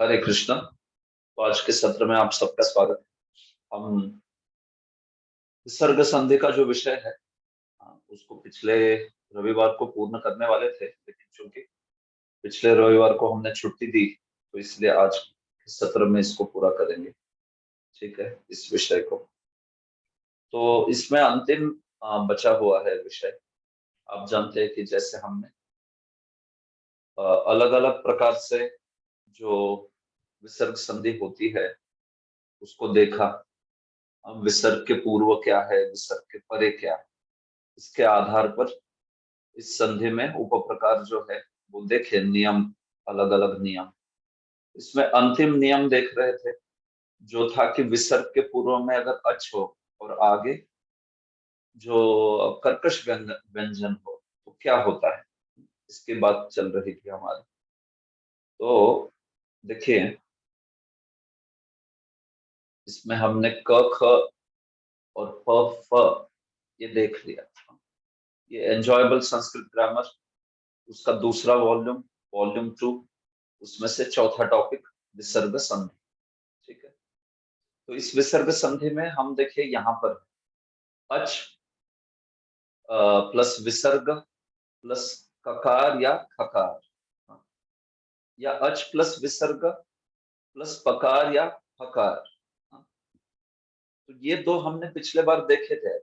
हरे कृष्णा। तो आज के सत्र में आप सबका स्वागत है। हम विसर्ग संधि का जो विषय है उसको पिछले रविवार को पूर्ण करने वाले थे, लेकिन चूंकि पिछले रविवार को हमने छुट्टी दी तो इसलिए आज के सत्र में इसको पूरा करेंगे। ठीक है, इस विषय को तो इसमें अंतिम बचा हुआ है विषय। आप जानते हैं कि जैसे हमने अलग अलग प्रकार से जो विसर्ग संधि होती है उसको देखा। अब विसर्ग के पूर्व क्या है, विसर्ग के परे क्या है, इसके आधार पर इस संधि में उप प्रकार जो है वो देखे, नियम, अलग अलग नियम। इसमें अंतिम नियम देख रहे थे जो था कि विसर्ग के पूर्व में अगर अच हो और आगे जो कर्कश व्यंजन हो तो क्या होता है, इसकी बात चल रही थी हमारी। तो देखिए, इसमें हमने क ख और प फ ये देख लिया। ये एंजॉयबल संस्कृत ग्रामर, उसका दूसरा वॉल्यूम, वॉल्यूम 2, उसमें से चौथा टॉपिक विसर्ग संधि। ठीक है, तो इस विसर्ग संधि में हम देखिए यहाँ पर अच प्लस विसर्ग प्लस ककार या खकार, या अच प्लस विसर्ग प्लस पकार या फकार। तो ये दो हमने पिछले बार देखे थे।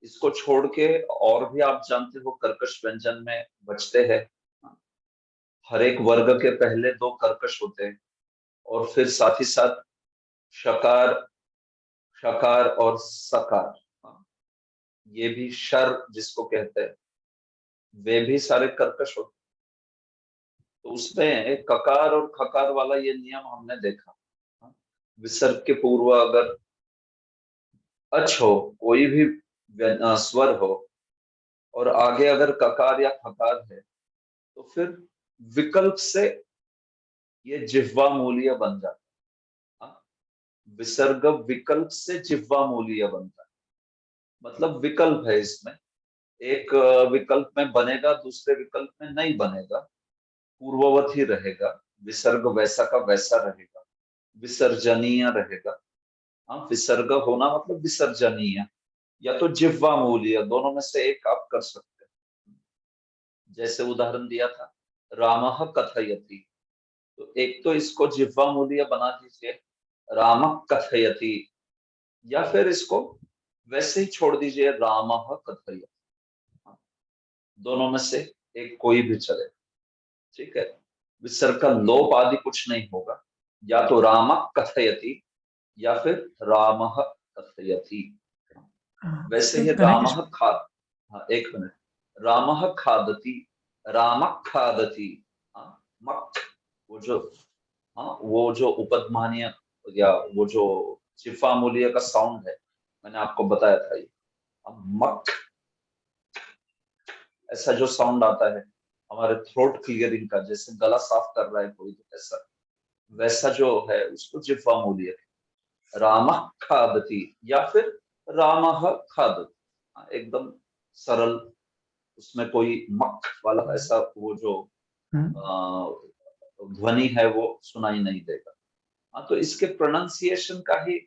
इसको छोड़ के और भी आप जानते हो कर्कश व्यंजन में बचते हैं। हर एक वर्ग के पहले दो कर्कश होते हैं और फिर साथ ही साथ शकार, शकार और सकार। ये भी शर जिसको कहते हैं, वे भी सारे कर्कश होते हैं। तो उसमें ककार और खकार वाला ये नियम हमने देखा। विसर्ग के पूर्व अगर अच हो, कोई भी स्वर हो, और आगे अगर ककार या खकार है तो फिर विकल्प से ये जिह्वा मूल्य बन जाता है। विसर्ग विकल्प से जिह्वा मूल्य बनता है, मतलब विकल्प है इसमें। एक विकल्प में बनेगा, दूसरे विकल्प में नहीं बनेगा, पूर्ववत ही रहेगा। विसर्ग वैसा का वैसा रहेगा, विसर्जनीय रहेगा। हाँ, विसर्ग होना मतलब विसर्जनीय, या तो जिह्वा मूल्य, दोनों में से एक आप कर सकते हैं। जैसे उदाहरण दिया था, रामः कथयति, तो एक तो इसको जिह्वा मूल्य बना दीजिए, रामः कथयति, या फिर इसको वैसे ही छोड़ दीजिए, रामः कथयति। दोनों में से एक कोई भी चले। ठीक है, विसर्ग का लोप आदि कुछ नहीं होगा, या तो राम कथयति या फिर रामः कथयति। वैसे ही रामः खाद, हाँ एक मिनट, रामः खादति, राम खादति। हाँ, मक, वो जो, हाँ वो जो उपध्मानीय या वो जो चिफा मूल्य का साउंड है, मैंने आपको बताया था ये। अब मक, ऐसा जो साउंड आता है हमारे थ्रोट क्लियरिंग का, जैसे गला साफ कर रहा है कोई, तो ऐसा वैसा जो है उसको जिह्वा मूल्य है। रामः खादति या फिर रामः खादति। एकदम सरल, उसमें कोई मक वाला ऐसा वो जो ध्वनि है वो सुनाई नहीं देगा। हाँ, तो इसके प्रोनाउंसिएशन का ही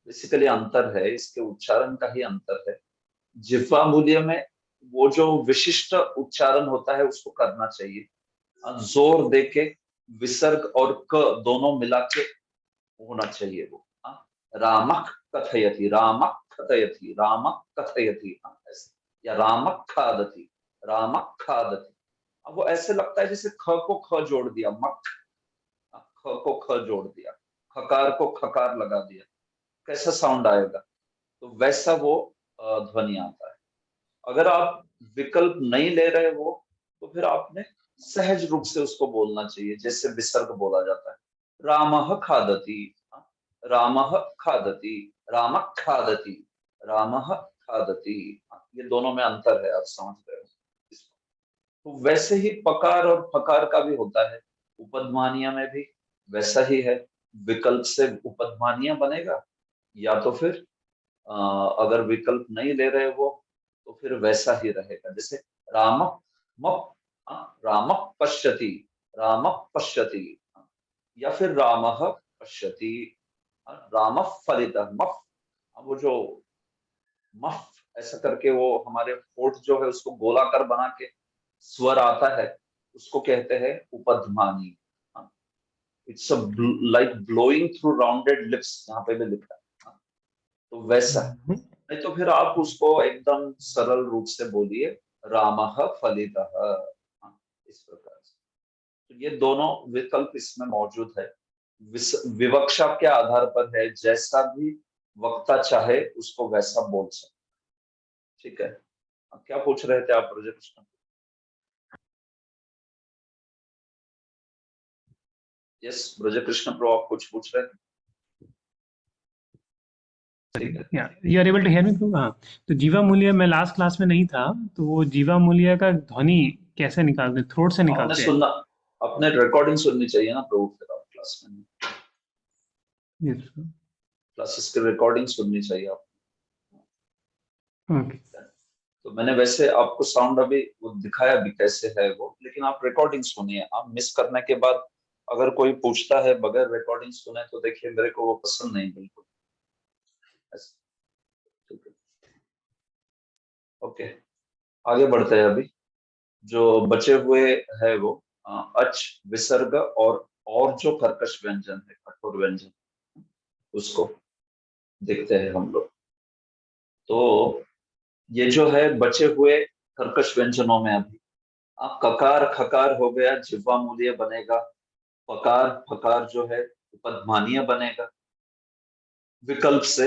बेसिकली अंतर है, इसके उच्चारण का ही अंतर है। जिह्वा मूल्य में वो जो विशिष्ट उच्चारण होता है उसको करना चाहिए, जोर देके विसर्ग और क दोनों मिला के होना चाहिए वो। रामक कथयति, रामक कथयति, रामक कथयति, ऐसे, या रामक खादति, रामक खादति। अब वो ऐसे लगता है जैसे ख को ख जोड़ दिया, मक, ख को ख जोड़ दिया, खकार को खकार लगा दिया, कैसा साउंड आएगा, तो वैसा वो ध्वनि आता है। अगर आप विकल्प नहीं ले रहे हो तो फिर आपने सहज रूप से उसको बोलना चाहिए, जैसे विसर्ग बोला जाता है, रामः खादति, रामः खादति, रामः खादति, रामः खादति। ये दोनों में अंतर है, आप समझ रहे हो इसको। तो वैसे ही पकार और फकार का भी होता है, उपध्मानीय में भी वैसा ही है। विकल्प से उपध्मानीय बनेगा, या तो फिर अगर विकल्प नहीं ले रहे हो तो फिर वैसा ही रहेगा, जैसे राम, मप, राम पश्यति, राम पश्यति। या फिर रामः पश्यति, रामः फलितः, मफ, वो जो मफ ऐसा करके वो हमारे होठ जो है उसको गोलाकार बना के स्वर आता है, उसको कहते हैं उपध्मानी। It's like blowing through rounded lips, यहाँ पे भी लिखा है। हाँ, तो वैसा। नहीं तो फिर आप उसको एकदम सरल रूप से बोलिए, रामः फलितः। हाँ, इस प्रकार से। तो ये दोनों विकल्प इसमें मौजूद है। विवक्षा के आधार पर है, जैसा भी वक्ता चाहे उसको वैसा बोल सकते। ठीक है। क्या पूछ रहे थे आप प्रजय कृष्ण? यस ब्रज कृष्ण प्रो, आप कुछ पूछ रहे थे? ठीक है। You are able to hear me प्रभु? हाँ, तो जीवा मूल्य, मैं लास्ट क्लास में नहीं था, तो वो जीवा मूल्य का ध्वनि कैसे निकालते, थ्रोट से आपने निकालते हैं? सुनना, आपने रिकॉर्डिंग सुननी चाहिए ना प्रभु, फिर आप क्लास में, Yes, क्लासेस की रिकॉर्डिंग सुननी चाहिए आप। ओके। तो मैंने वैसे आपको साउंड अभी वो दिखाया भी कैसे है वो, लेकिन आप रिकॉर्डिंग सुनिए। आप मिस करने के बाद अगर कोई पूछता है बगैर रिकॉर्डिंग सुने, तो देखिए मेरे को वो पसंद नहीं बिल्कुल। ऐसे, ठीक है। ओके, आगे बढ़ते हैं अभी। जो बचे हुए है वो अच, विसर्ग और जो कर्कश व्यंजन है, कठोर व्यंजन, उसको देखते हैं हम लोग। तो ये जो है बचे हुए कर्कश व्यंजनों में अभी ककार खकार हो गया, जिह्वा मूल्य बनेगा। पकार फकार जो है उपध्मानीय बनेगा। विकल्प से,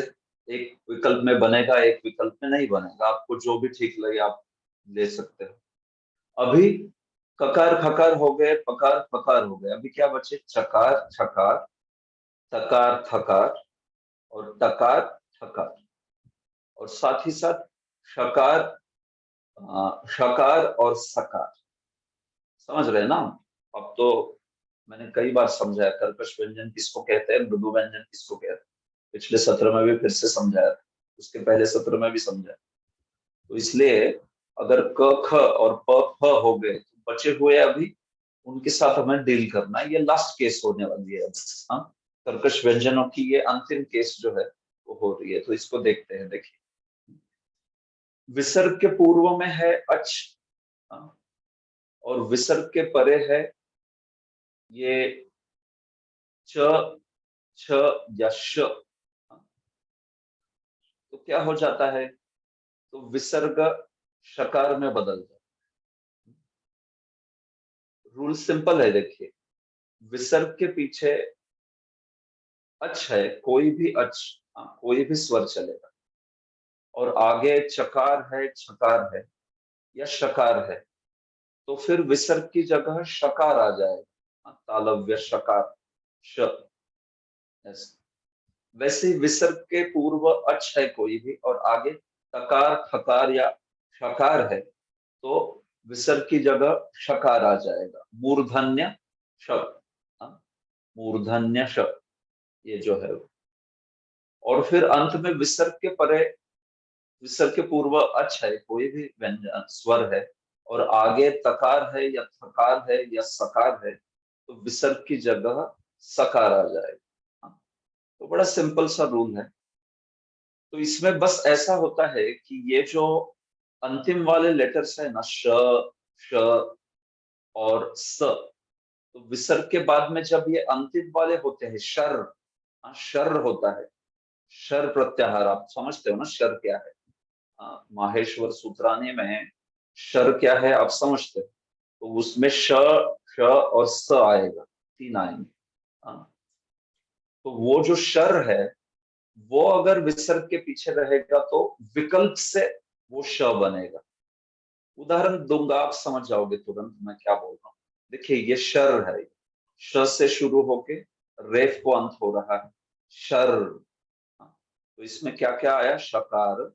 एक विकल्प में बनेगा, एक विकल्प में नहीं बनेगा, आपको जो भी ठीक लगे आप ले सकते हो। अभी ककार खकार हो गए, पकार फकार हो गए, अभी क्या बचे? चकार छकार, तकार थकार और टकार ठकार। और साथ ही साथ शकार, शकार और सकार। समझ रहे हैं ना? अब तो मैंने कई बार समझाया कर्कश व्यंजन किसको कहते हैं, मृदु व्यंजन किसको कहते हैं। पिछले सत्र में भी फिर से समझाया था, उसके पहले सत्र में भी समझाया। तो इसलिए अगर क ख और प फ हो गए, तो बचे हुए अभी उनके साथ हमें डील करना है। ये लास्ट केस होने वाली है अब। हाँ, कर्कश व्यंजनों की ये अंतिम केस जो है वो हो रही है, तो इसको देखते हैं। देखिए, विसर्ग के पूर्व में है अच, हाँ, और विसर्ग के परे है ये च, छ या श। हाँ, तो क्या हो जाता है? तो विसर्ग शकार में बदल जाता है। रूल सिंपल है, देखिए। विसर्ग के पीछे अच है, कोई भी अच, कोई भी स्वर चलेगा, और आगे चकार है, छकार है या शकार है, तो फिर विसर्ग की जगह शकार आ जाएगा। तालव्य शकार, श। ऐसे। वैसे ही विसर्ग के पूर्व अच है कोई भी, और आगे तकार थकार या शकार है, तो विसर्ग की जगह शकार आ जाएगा, मूर्धन्य श। मूर्धन्य श, ये जो है वो। और फिर अंत में विसर्ग के परे, विसर्ग के पूर्व अच है कोई भी व्यंजन स्वर है, और आगे तकार है या थकार है या सकार है, तो विसर्ग की जगह सकार आ जाएगा। तो बड़ा सिंपल सा रूल है। तो इसमें बस ऐसा होता है कि ये जो अंतिम वाले लेटर्स है ना, श, श और स, तो विसर्ग के बाद में जब ये अंतिम वाले होते हैं, शर, शर होता है। शर प्रत्याहार आप समझते हो ना, शर क्या है? माहेश्वर सूत्रानी में शर क्या है आप समझते हो? तो उसमें श, श और स आएगा, तीन आएंगे। हाँ, तो वो जो शर है, वो अगर विसर्ग के पीछे रहेगा तो विकल्प से वो श बनेगा। उदाहरण दूंगा, आप समझ जाओगे तुरंत मैं क्या बोल रहा हूँ। देखिए, ये शर है, श से शुरू होके रेफ को अंत हो रहा है, शर। हाँ, तो इसमें क्या क्या आया? शकार,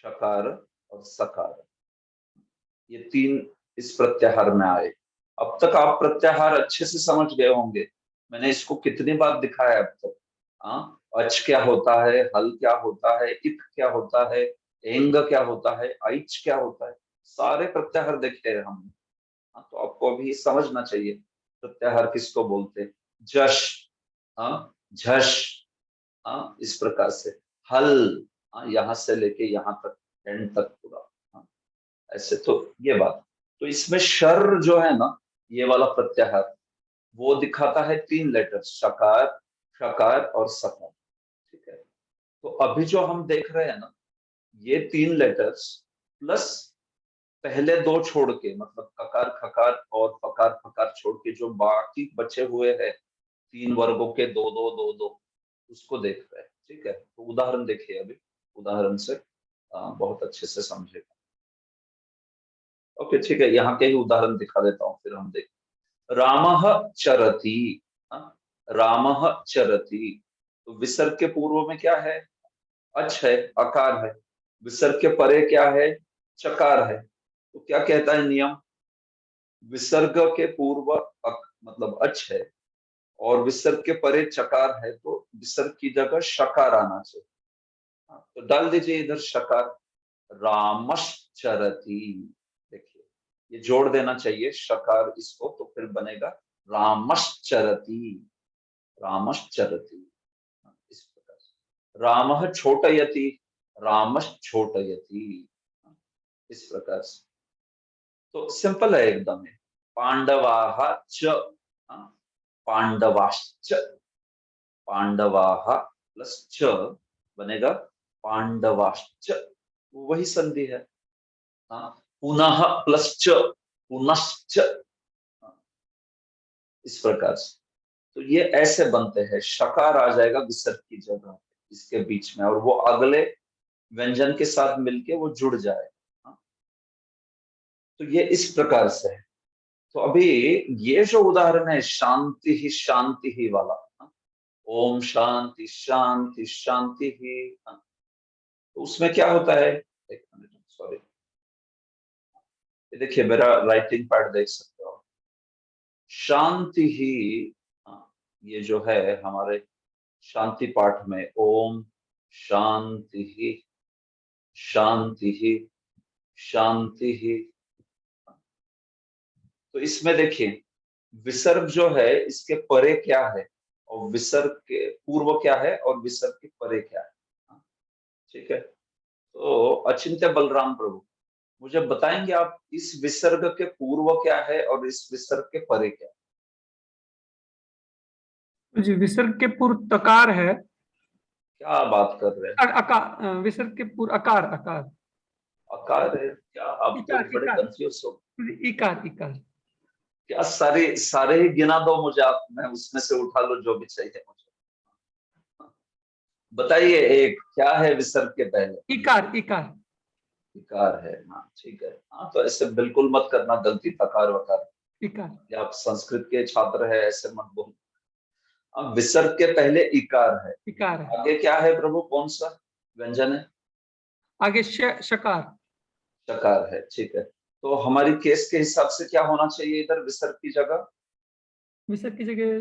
शकार और सकार, ये तीन इस प्रत्याहार में आए। अब तक आप प्रत्याहार अच्छे से समझ गए होंगे, मैंने इसको कितनी बार दिखाया अब तक। हाँ, अच क्या होता है, हल क्या होता है, इत क्या होता है, एंग क्या होता है, ऐच क्या होता है, सारे प्रत्याहार देखे हैं हमने। हाँ, तो आपको अभी समझना चाहिए प्रत्याहार किसको बोलते हैं। जश, झश, इस प्रकार से हल, यहां से लेके यहां तक, एंड तक पूरा, ऐसे। तो ये बात, तो इसमें शर जो है ना, ये वाला प्रत्याहार, वो दिखाता है 3 लेटर, शकार, शकार और सकार। ठीक है, तो अभी जो हम देख रहे हैं ना, ये 3 लेटर्स प्लस पहले 2 छोड़ के, मतलब ककार खकार और फकार फकार छोड़ के जो बाकी बचे हुए हैं 3 वर्गों के, दो दो दो दो, उसको देख रहे हैं। ठीक है, तो उदाहरण देखिए अभी, उदाहरण से बहुत अच्छे से समझेगा। ओके, ठीक है, यहाँ के ही उदाहरण दिखा देता हूँ, फिर हम देख। रामः चरति, रामः चरति, तो विसर्ग के पूर्व में क्या है? अच है, अकार है। विसर्ग के परे क्या है? चकार है। तो क्या कहता है नियम? विसर्ग के पूर्व मतलब अच है, और विसर्ग के परे चकार है, तो विसर्ग की जगह शकार आना चाहिए। तो डाल दीजिए इधर शकार, रामश्चरति। देखिए, ये जोड़ देना चाहिए शकार इसको, तो फिर बनेगा रामश्चरति, रामश्चरति, इस प्रकार से। रामः छोटयति, रामश्चोटयति, इस प्रकार से। तो सिंपल है एकदम है। पांडवाः च, पांडवाश्च, पांडवाः प्लस च बनेगा पांडवाश्च, वही संधि है। पुनः प्लस च, पुनश्च, इस प्रकार से। तो ये ऐसे बनते हैं, शकार आ जाएगा विसर्ग की जगह इसके बीच में, और वो अगले व्यंजन के साथ मिलके वो जुड़ जाएगा। तो ये इस प्रकार से है। तो अभी ये जो उदाहरण है शांति ही वाला, ओम शांति शांति शांति ही, तो उसमें क्या होता है? एक मिनट, सॉरी, ये देखिए मेरा राइटिंग पैड देख सकते हो। शांति ही, ये जो है हमारे शांति पाठ में, ओम शांति ही, शांति ही, शांति ही। तो इसमें देखिए, विसर्ग जो है इसके परे क्या है, और विसर्ग के पूर्व क्या है, और विसर्ग के परे क्या है। ठीक है, तो अचिंत्य बलराम प्रभु, मुझे बताएंगे आप इस विसर्ग के पूर्व क्या है और इस विसर्ग के परे क्या जी, विसर्ग के पूर्व तकार है। है? क्या बात कर रहे हैं? अकार, विसर्ग के पूर्व अकार, अकार। अकार है क्या? आप तो इकार, बड़े इकार। कंफ्यूज हो। इकार, इकार। क्या सारे सारे ही गिना दो मुझे आप, मैं उसमें से उठा लो जो भी चाहिए मुझे। बताइए, एक क्या है विसर्ग के पहले? इकार, इकार। विकार है, हाँ ठीक है। हाँ, तो ऐसे बिल्कुल मत करना गलती, तकार वकार। इकार। या आप संस्कृत के छात्र है, ऐसे मत बोल। अब विसर्ग के पहले इकार है, इकार है। आगे क्या है प्रभु, कौन सा व्यंजन है? आगे शकार। शकार है, ठीक है। तो हमारी केस के हिसाब से क्या होना चाहिए इधर विसर्ग की जगह? विसर्ग की जगह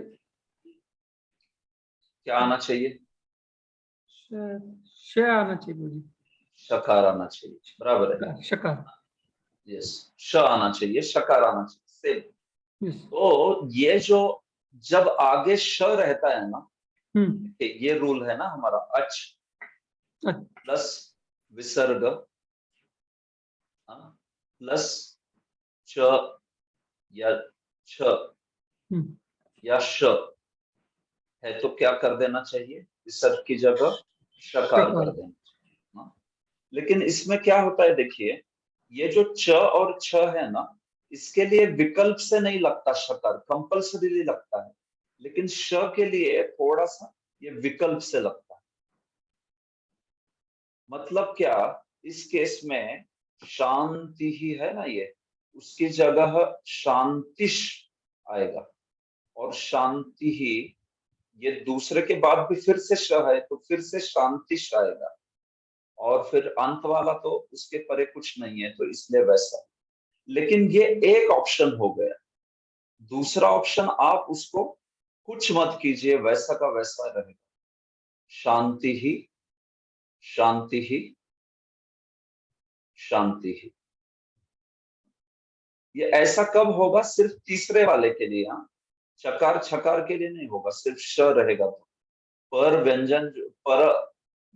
क्या आना चाहिए? आना चाहिए मुझे। शकार आना चाहिए, बराबर है। शकार, शकार। यस, श आना चाहिए, शकार आना चाहिए, सेम। यस। तो ये जो, जब आगे श रहता है ना, हम्म। ये रूल है ना हमारा, अच अच्छा। प्लस विसर्ग प्लस च या छ हम्म। या श है, तो क्या कर देना चाहिए? विसर्ग की जगह शकार शकार। कर देना चाहिए। हाँ। लेकिन इसमें क्या होता है देखिए, ये जो च और छ है ना, इसके लिए विकल्प से नहीं लगता शकार, कंपल्सरीली लगता है। लेकिन श के लिए थोड़ा सा ये विकल्प से लगता है। मतलब क्या, इस केस में शांति ही है ना, ये उसकी जगह शांतिश आएगा, और शांति ही, ये दूसरे के बाद भी फिर से श है, तो फिर से शांतिश आएगा, और फिर अंत वाला तो उसके परे कुछ नहीं है, तो इसलिए वैसा। लेकिन ये एक ऑप्शन हो गया। दूसरा ऑप्शन आप उसको कुछ मत कीजिए, वैसा का वैसा रहेगा, शांति ही, शांति ही, शांति ही। ये ऐसा कब होगा? सिर्फ तीसरे वाले के लिए, हाँ। चकार छकार के लिए नहीं होगा, सिर्फ श रहेगा। तो पर व्यंजन पर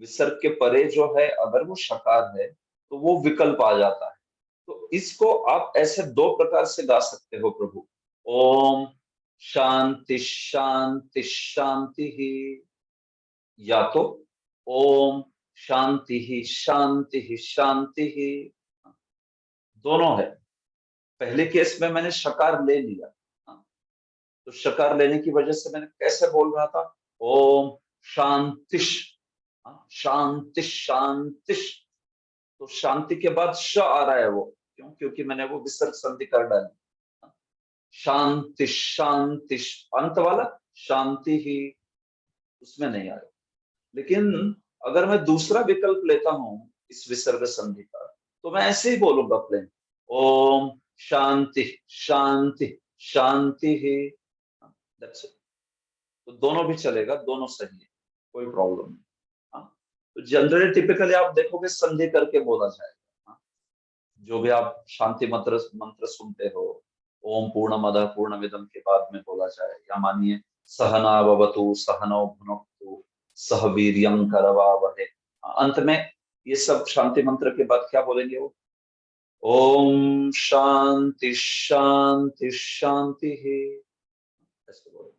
विसर्ग के परे जो है अगर वो शकार है तो वो विकल्प आ जाता है। तो इसको आप ऐसे दो प्रकार से गा सकते हो प्रभु। ओम शांति शांति शांति ही, या तो ओम शांति ही शांति ही शांति ही। दोनों है। पहले केस में मैंने शकार ले लिया, तो शकार लेने की वजह से मैंने कैसे बोल रहा था, ओम शांतिश, शांतिश शांतिश। तो शांति के बाद श आ रहा है वो, क्यों? क्योंकि मैंने वो विसर्ग संधि कर डाली। शांति शांति, अंत वाला शांति ही उसमें नहीं आया। लेकिन अगर मैं दूसरा विकल्प लेता हूं इस विसर्ग संधि का, तो मैं ऐसे ही बोलूंगा plane, Om Shanti Shanti Shanti he. That's it. तो दोनों भी चलेगा, दोनों सही है, कोई प्रॉब्लम नहीं। हाँ, तो जनरली टिपिकली आप देखोगे संधि करके बोला जाएगा। हाँ, जो भी आप शांति मंत्र मंत्र सुनते हो, ओम पूर्णमदः पूर्णमिदं के बाद में बोला जाए, या मानिए सहना भवतु सहनौ भुनक्तु सह वीर्यं करवावहै, अंत में ये सब शांति मंत्र के बाद क्या बोलेंगे वो, ओम शांति शांति शांति ही, ऐसे बोलेंगे।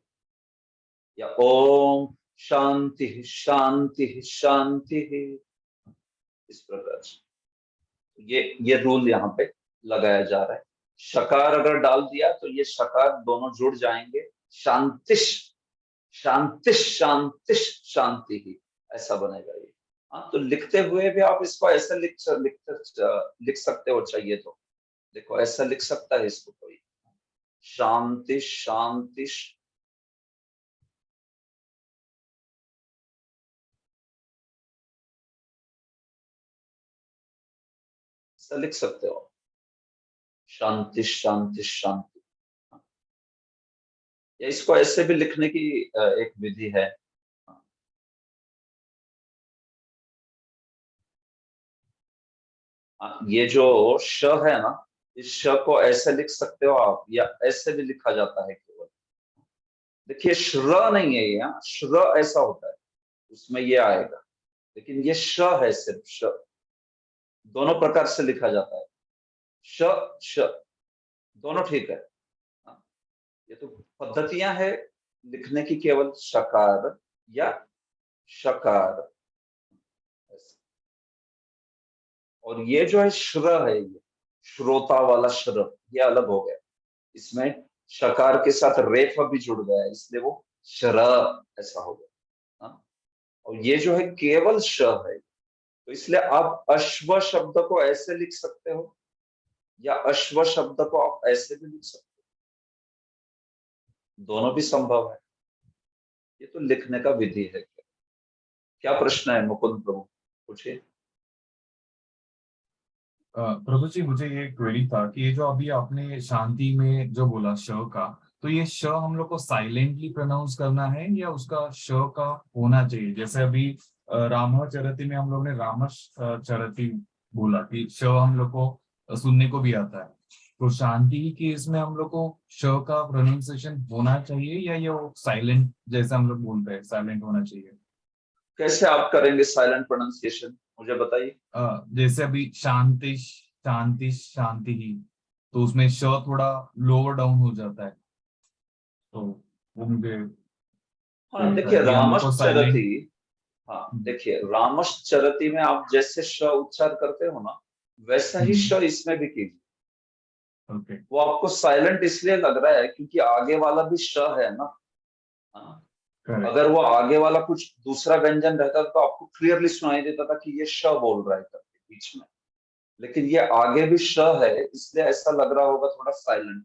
या ओम शांति शांति शांति ही, इस प्रकार से ये रूल यहाँ पे लगाया जा रहा है। शकार अगर डाल दिया तो ये शकार दोनों जुड़ जाएंगे, शांतिश शांतिश शांतिश शांति ही, ऐसा बनेगा ये। हाँ, तो लिखते हुए भी आप इसको ऐसे लिख सकते हो, चाहिए तो देखो ऐसा लिख सकता है इसको कोई, शांति शांति, ऐसा लिख सकते हो, शांति शांति शांति। या इसको ऐसे भी लिखने की एक विधि है। ये जो श है ना, इस श को ऐसे लिख सकते हो आप, या ऐसे भी लिखा जाता है केवल। देखिए श्र नहीं है ये, श्र ऐसा होता है, उसमें ये आएगा, लेकिन ये श है, सिर्फ श। दोनों प्रकार से लिखा जाता है, श श, दोनों ठीक है। हाँ, ये तो पद्धतियां है लिखने की, केवल शकार या शकार। और ये जो है श्र है, ये श्रोता वाला श्र, ये अलग हो गया। इसमें शकार के साथ रेफ भी जुड़ गया है, इसलिए वो श्र ऐसा हो गया। हाँ? और ये जो है केवल श है, तो इसलिए आप अश्व शब्द को ऐसे लिख सकते हो, या अश्व शब्द को आप ऐसे भी लिख सकते हो, दोनों भी संभव है। ये तो लिखने का विधि है। क्या प्रश्न है मुकुंद प्रभु, पूछिए। प्रभु जी, मुझे ये क्वेरी था कि ये जो अभी आपने शांति में जो बोला श का, तो ये श हम लोग को साइलेंटली प्रोनाउंस करना है या उसका श का होना चाहिए? जैसे अभी रामचरति में हम लोग ने रामचरति बोला कि श हम लोग को सुनने को भी आता है, तो शांति की इसमें हम लोग को श का प्रोनाउंसिएशन होना चाहिए या ये साइलेंट जैसे हम लोग बोलते हैं साइलेंट होना चाहिए? कैसे आप करेंगे साइलेंट प्रोनाउंसिएशन, मुझे बताइए। जैसे अभी शांति शांति शांति ही, तो उसमें श थोड़ा लोअर डाउन हो जाता है, तो वो मुझे हाँ क्वेरी था देखिए कि हम लोग को रामश्चरति, साइलेंट। हाँ देखिए रामश्चरति में आप जैसे श उच्चार करते हो ना, वैसा ही श इसमें भी कीजिए। ओके। वो आपको साइलेंट इसलिए लग रहा है क्योंकि आगे वाला भी श है ना। हाँ, करेक्ट। अगर वो आगे वाला कुछ दूसरा व्यंजन रहता तो आपको क्लियरली सुनाई देता था कि ये श बोल रहा है करके बीच में, लेकिन ये आगे भी श है, इसलिए ऐसा लग रहा होगा थोड़ा साइलेंट।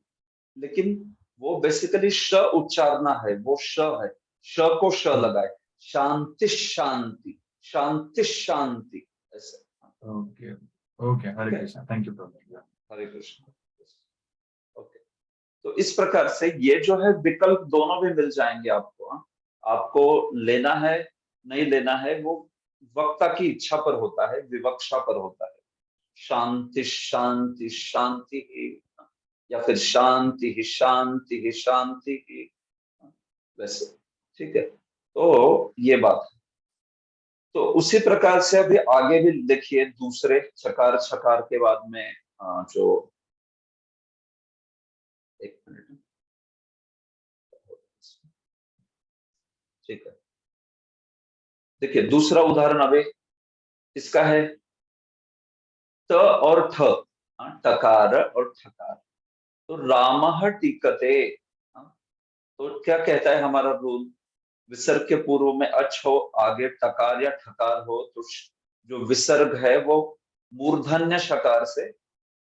लेकिन वो बेसिकली श उच्चारना है, वो श है, श को श लगाए, शांति शांति शांति शांति, ऐसे। Okay okay, Hare Okay? Krishna, thank you Prabhu. Hare Krishna. Okay, तो इस प्रकार से ये जो है विकल्प दोनों भी मिल जाएंगे आपको। हाँ? आपको लेना है नहीं लेना है वो वक्ता की इच्छा पर होता है, विवक्षा पर होता है। शांति शांति शांति ही, या फिर शांति ही शांति ही शांति ही, वैसे, ठीक है। तो ये बात है। तो उसी प्रकार से अभी आगे भी देखिए, दूसरे चकार छकार के बाद में जो, एक मिनट, ठीक है, देखिए दूसरा उदाहरण अभी इसका है, त और थ, टकार और ठकार। तो रामः टीकते, तो क्या कहता है हमारा रूल, विसर्ग के पूर्व में अच हो, आगे टकार या ठकार हो, तो जो विसर्ग है वो मूर्धन्य शकार से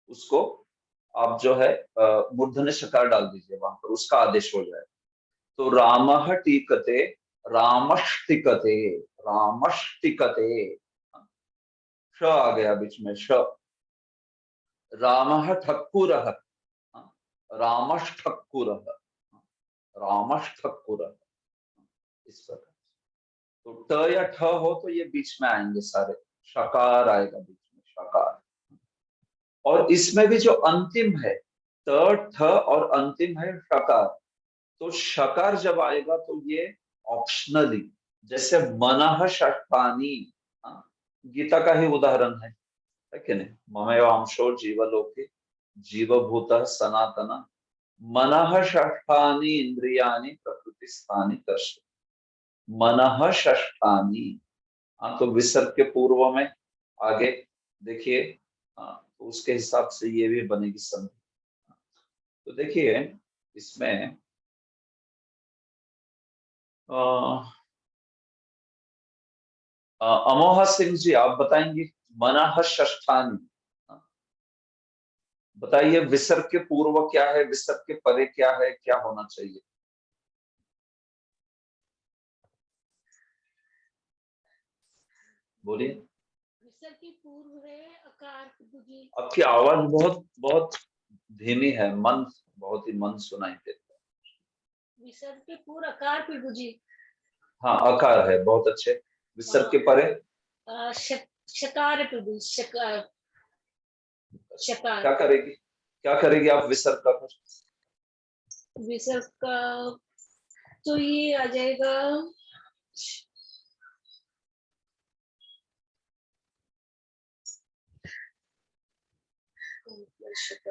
उसको आप जो है मूर्धन्य शकार डाल दीजिए वहां पर, उसका आदेश हो जाए। तो रामः टीकते, रामष्टिकते, रामष्टिकते, श आ गया बीच में, श। रामः ठक्कुरः, रामष्ठक्कुरः, रामष्ठक्कुरः, इस प्रकार। तो ट या ठ हो तो ये बीच में आएंगे सारे, शकार आएगा बीच में, शकार। और इसमें भी जो अंतिम है, त ठ और अंतिम है शकार, तो शकार जब आएगा तो ये ऑप्शनली, जैसे मनः षष्ठानि, गीता का ही उदाहरण है कि नहीं, ममेव अंशो जीवलोके जीवभूतः सनातन मनः षष्ठानि इंद्रियाणि प्रकृतिस्थानि कर्षति, मनः षष्ठानि। तो विसर्ग के पूर्व में आगे देखिए, तो उसके हिसाब से ये भी बनेगी संधि। तो देखिए इसमें अमोहा सिंह जी आप बताएंगे, मनः षष्ठानि, बताइए विसर्ग के पूर्व क्या है, विसर्ग के परे क्या है, क्या होना चाहिए? बोलिए। विसर्ग के पूर्व है अकार बुझी। आपकी आवाज बहुत बहुत धीमी है, मन बहुत ही मन सुनाई देता है। विसर्ग के पूर्व अकार पे बुझी। हाँ अकार है, बहुत अच्छे। विसर्ग के परे शकार पे बुझी, शकार, शकार। क्या करेगी, क्या करेगी आप विसर्ग का? विसर्ग का तो ये आ जाएगा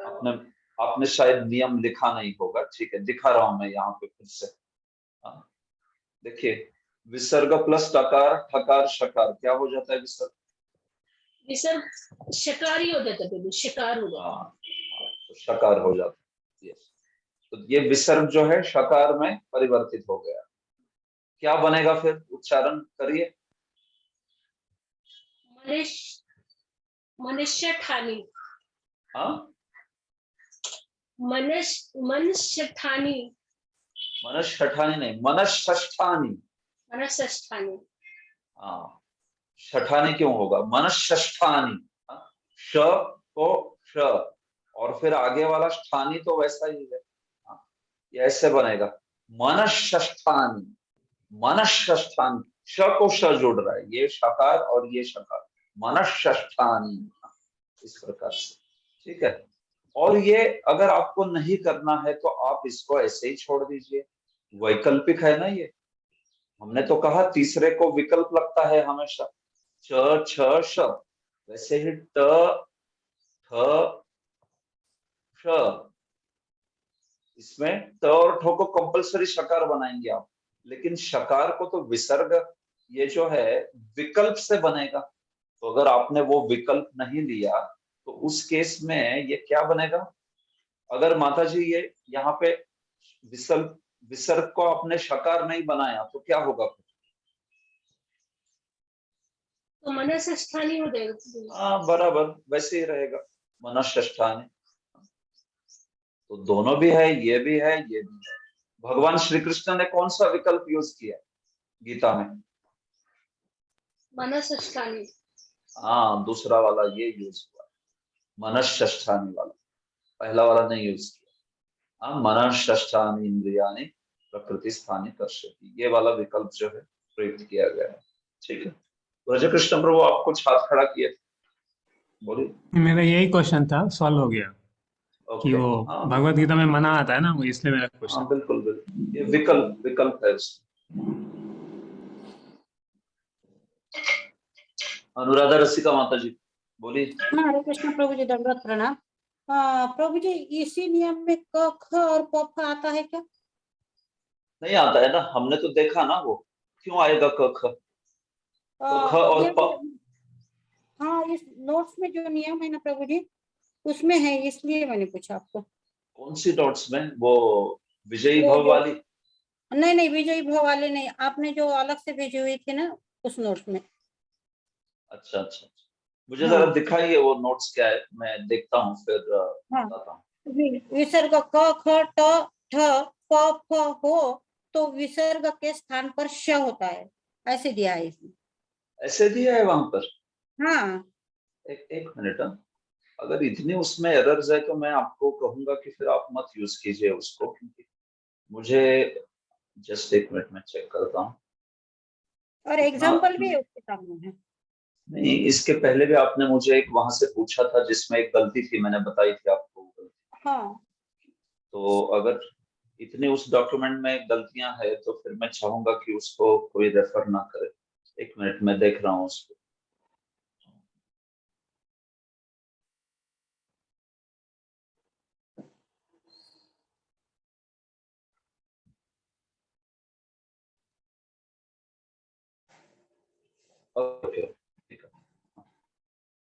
आपने आपने शायद नियम लिखा नहीं होगा, ठीक है, दिखा रहा हूं मैं यहाँ पे फिर से। देखिए विसर्ग प्लस टकार ठकार शकार क्या हो जाता है विसर्ग? विसर्ग शकार ही हो जाता है, शकार हो जाता है। तो शकार हो जाता है। तो ये विसर्ग जो है शकार में परिवर्तित हो गया, क्या बनेगा फिर, उच्चारण करिए। मनुष्य ठानी, मनुष्य ठानी, मनष्ठानी नहीं, मनष्ठानी, मनष्ठानी। हाँ, शठानी क्यों होगा, मनष्ठानी, श तो श, और फिर आगे वाला स्थानी तो वैसा ही है, ये ऐसे बनेगा, मनष्ठानी, मनष्ठानी, श को श जुड़ रहा है, ये शकार और ये शकार, मनष्ठानी, इस प्रकार से, ठीक है। और ये अगर आपको नहीं करना है तो आप इसको ऐसे ही छोड़ दीजिए, वैकल्पिक है ना ये, हमने तो कहा तीसरे को विकल्प लगता है हमेशा, च छ श, वैसे ही ट ठ श, इसमें त और ठ को कंपलसरी शकार बनाएंगे आप, लेकिन शकार को तो विसर्ग ये जो है विकल्प से बनेगा, तो अगर आपने वो विकल्प नहीं लिया तो उस केस में ये क्या बनेगा, अगर माता जी ये यहाँ पे विसर्ग विसर्ग को आपने शकार नहीं बनाया तो क्या होगा फिर? तो मनष्ठानी हो जाएगा। हाँ बराबर वैसे ही रहेगा, मनष्ठानी। तो दोनों भी है, ये भी है, ये भी है। भगवान श्री कृष्ण ने कौन सा विकल्प यूज किया गीता में? मनष्ठानी। हाँ दूसरा वाला ये यूज हुआ, मनष्ठानी वाला, पहला वाला नहीं यूज किया। हाँ मनष्ठानी इंद्रियाणि प्रकृति स्थानी कर्षति, ये वाला विकल्प जो है प्रयुक्त किया गया है, ठीक है। ब्रज कृष्ण प्रभु आप कुछ हाथ खड़ा किए, बोलिए। मेरा यही क्वेश्चन था, सॉल्व हो गया। कि ओके, वो हाँ भगवत गीता में मना आता है ना, वो इसलिए मेरा हाँ क्वेश्चन। बिल्कुल बिल्कुल, ये विकल्प विकल्प है उसमें। अनुराधा रसिका माता जी बोलिए। हाँ, हरे कृष्ण प्रभु जी, दंडवत प्रणाम। प्रभु जी, इसी नियम में क ख और प फ आता है क्या? नहीं आता है ना, हमने तो देखा ना, वो क्यों आएगा क ख? तो ख और ये प। हाँ, इस नोट्स में जो नियम है ना प्रभु जी, उसमें है, इसलिए मैंने पूछा आपको। कौन सी नोट्स में? वो विजयी वो भव जो, वाली? नहीं नहीं, विजयी भव वाले नहीं, आपने जो अलग से भेजी हुई थी ना, उस नोट्स में। अच्छा अच्छा अच्छा, मुझे जरा हाँ दिखाइए वो नोट्स क्या है, मैं देखता हूँ फिर हाँ, बताता हूँ। विसर्ग क ख ट ठ प फ हो तो विसर्ग के स्थान पर श होता है, ऐसे दिया है इसमें। ऐसे दिया है वहां पर? हाँ एक एक मिनट, हाँ। अगर इतनी उसमें एरर्स है तो मैं आपको कहूंगा कि फिर आप मत यूज कीजिए उसको, क्योंकि मुझे, जस्ट एक मिनट में चेक करता हूँ और इतना। एग्जाम्पल भी उसके सामने है। नहीं, इसके पहले भी आपने मुझे एक वहां से पूछा था जिसमें एक गलती थी, मैंने बताई थी आपको वो गलती। हाँ तो अगर इतनी उस डॉक्यूमेंट में गलतियां हैं तो फिर मैं चाहूंगा कि उसको कोई रेफर ना करे। एक मिनट में देख रहा हूँ उसको। ओके, ठीक है।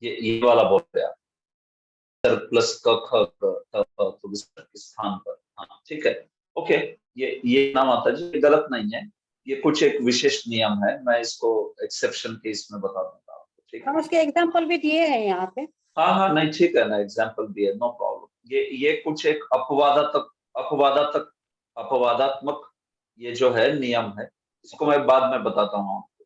ये वाला बोल रहे आप, सर प्लस क ख ग, त, प, तो विसर्ग के स्थान पर, हाँ ठीक है। ओके, ये ना माता जी, ये गलत नहीं है, ये कुछ एक विशेष नियम है, मैं इसको एक्सेप्शन केस में बता दूंगा आपको, ठीक है। हम उसके एग्जाम्पल भी दिए हैं यहाँ पे। हाँ हाँ, नहीं ठीक है ना, एग्जाम्पल दिए, नो प्रॉब्लम। ये कुछ एक अपवादात्मक अपवादात्मक ये जो है नियम है, इसको मैं बाद में बताता हूँ आपको,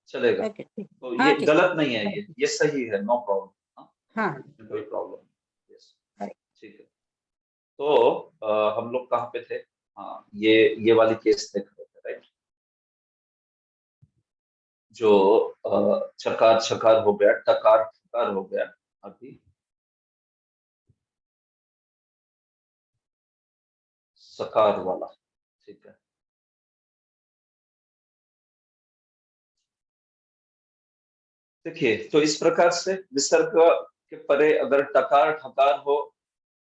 चलेगा? ओके ठीक। तो हाँ ये ठीक गलत नहीं है, है। ये सही है, नो प्रॉब्लम। हाँ कोई प्रॉब्लम नहीं, यस, हाँ, ठीक है। तो हम लोग कहाँ पे थे? हाँ, ये वाली केस देख रहे थे, राइट? जो चकार छकार हो गया, टकार ठकार हो गया, अभी सकार वाला, ठीक है। देखिए, तो इस प्रकार से विसर्ग के परे अगर टकार ठकार हो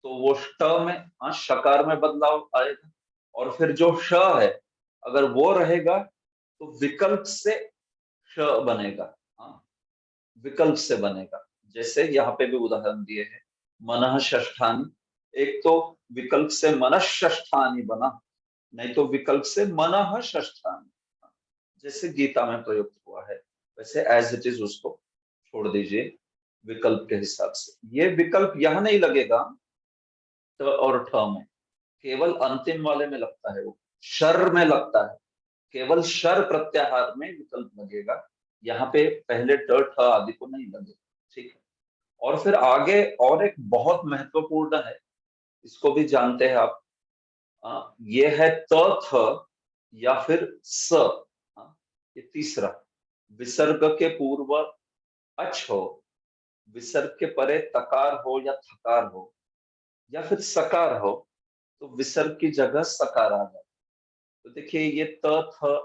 तो वो ष्ट में, हाँ, शकार में बदलाव आएगा। और फिर जो श है, अगर वो रहेगा तो विकल्प से श बनेगा, हाँ, विकल्प से बनेगा। जैसे यहाँ पे भी उदाहरण दिए हैं, मनः षष्ठानि, एक तो विकल्प से मनःष्ठानि बना, नहीं तो विकल्प से मनः षष्ठानि, जैसे गीता में प्रयुक्त हुआ है, वैसे एज इट इज उसको छोड़ दीजिए विकल्प के हिसाब से। ये विकल्प यहां नहीं लगेगा त और ठ में, केवल अंतिम वाले में लगता है, वो शर में लगता है, केवल शर प्रत्याहार में विकल्प लगेगा, यहाँ पे पहले ट ठ आदि को नहीं लगेगा, ठीक है। और फिर आगे और एक बहुत महत्वपूर्ण है, इसको भी जानते हैं आप, ये है त थ या फिर स, ये तीसरा, विसर्ग के पूर्व अच हो, विसर्ग के परे तकार हो या थकार हो, या फिर सकार हो, तो विसर्ग की जगह सकार आ जाए। तो देखिए, ये त थ,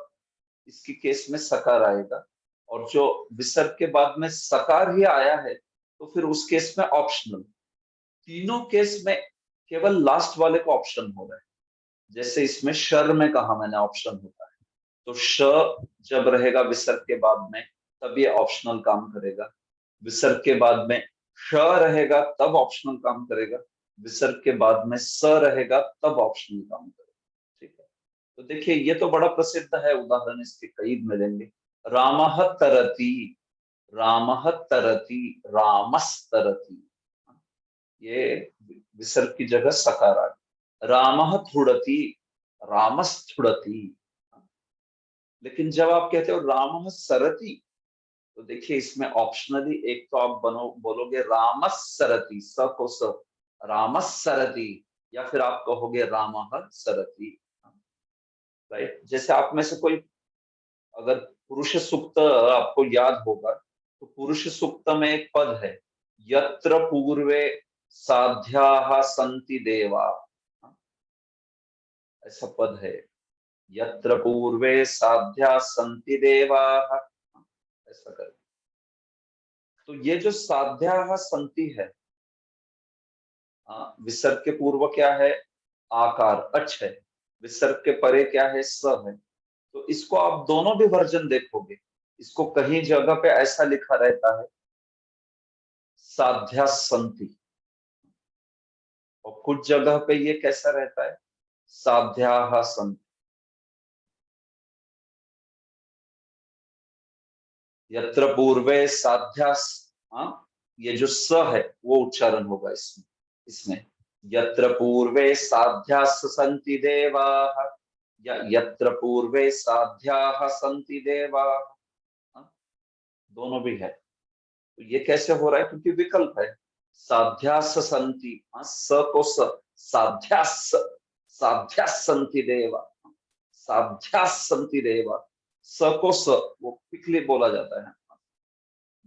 इसकी केस में सकार आएगा, और जो विसर्ग के बाद में सकार ही आया है तो फिर उस केस में ऑप्शनल। तीनों केस में केवल लास्ट वाले को ऑप्शन हो रहा है, जैसे इसमें शर में कहा मैंने ऑप्शन होता है, तो श जब रहेगा विसर्ग के बाद में तब ये ऑप्शनल काम करेगा, विसर्ग के बाद में श रहेगा तब ऑप्शनल काम करेगा, विसर्ग के बाद में स रहेगा तब ऑप्शनल काम करेगा, ठीक है। तो देखिए, ये तो बड़ा प्रसिद्ध है, उदाहरण इसके कई मिलेंगे। रामः तरति, रामः तरति, रामस् तरति, ये विसर्ग की जगह सकार आ गया। रामः थुड़ति, रामस् थुड़ति। लेकिन जब आप कहते हो रामः सरति, तो देखिए इसमें ऑप्शनली एक तो आप बोलोगे रामस् सरति, स को स, रामस् सरति, या फिर आप कहोगे रामः सरति, राइट? जैसे आप में से कोई अगर पुरुष सूक्त आपको याद होगा, तो पुरुष सूक्त में एक पद है, यत्र पूर्वे साध्याः सन्ति देवा, ऐसा पद है। यत्र पूर्वे साध्या सन्ति देवाः, ऐसा कर। तो ये जो साध्याः सन्ति है, विसर्ग के पूर्व क्या है? आकार, अच है। विसर्ग के परे क्या है? स है। तो इसको आप दोनों भी वर्जन देखोगे, इसको कहीं जगह पे ऐसा लिखा रहता है साध्या सन्ति, और कुछ जगह पे ये कैसा रहता है? साध्याः सन्ति। यत्र पूर्वे साध्यास, ये जो स है वो उच्चारण होगा इसमें यत्र पूर्वे साध्यास सन्ति देवाः, या यत्र पूर्वे साध्याः सन्ति देवाः, दोनों भी है। तो ये कैसे हो रहा है? क्योंकि विकल्प है। साध्यास सन्ति, स को स, साध्यास, साध्यास सन्ति देवा, साध्यास सन्ति देवा, स को स वो क्विकली बोला जाता है।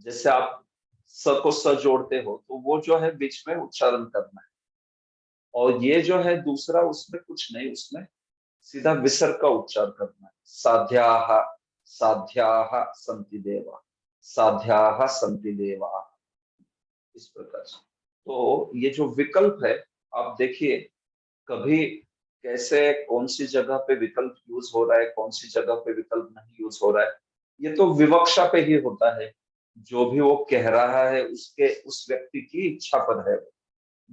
जैसे आप स को स जोड़ते हो तो वो जो है बीच में उच्चारण करना है, और ये जो है दूसरा, उसमें कुछ नहीं, उसमें सीधा विसर्ग का उच्चार करना है। साध्याः, साध्याः सन्ति देवा, साध्याः सन्ति देवा, इस प्रकार से। तो ये जो विकल्प है, आप देखिए कभी कैसे कौन सी जगह पे विकल्प यूज हो रहा है, कौन सी जगह पे विकल्प नहीं यूज हो रहा है, ये तो विवक्षा पे ही होता है। जो भी वो कह रहा है उसके, उस व्यक्ति की इच्छा पर है।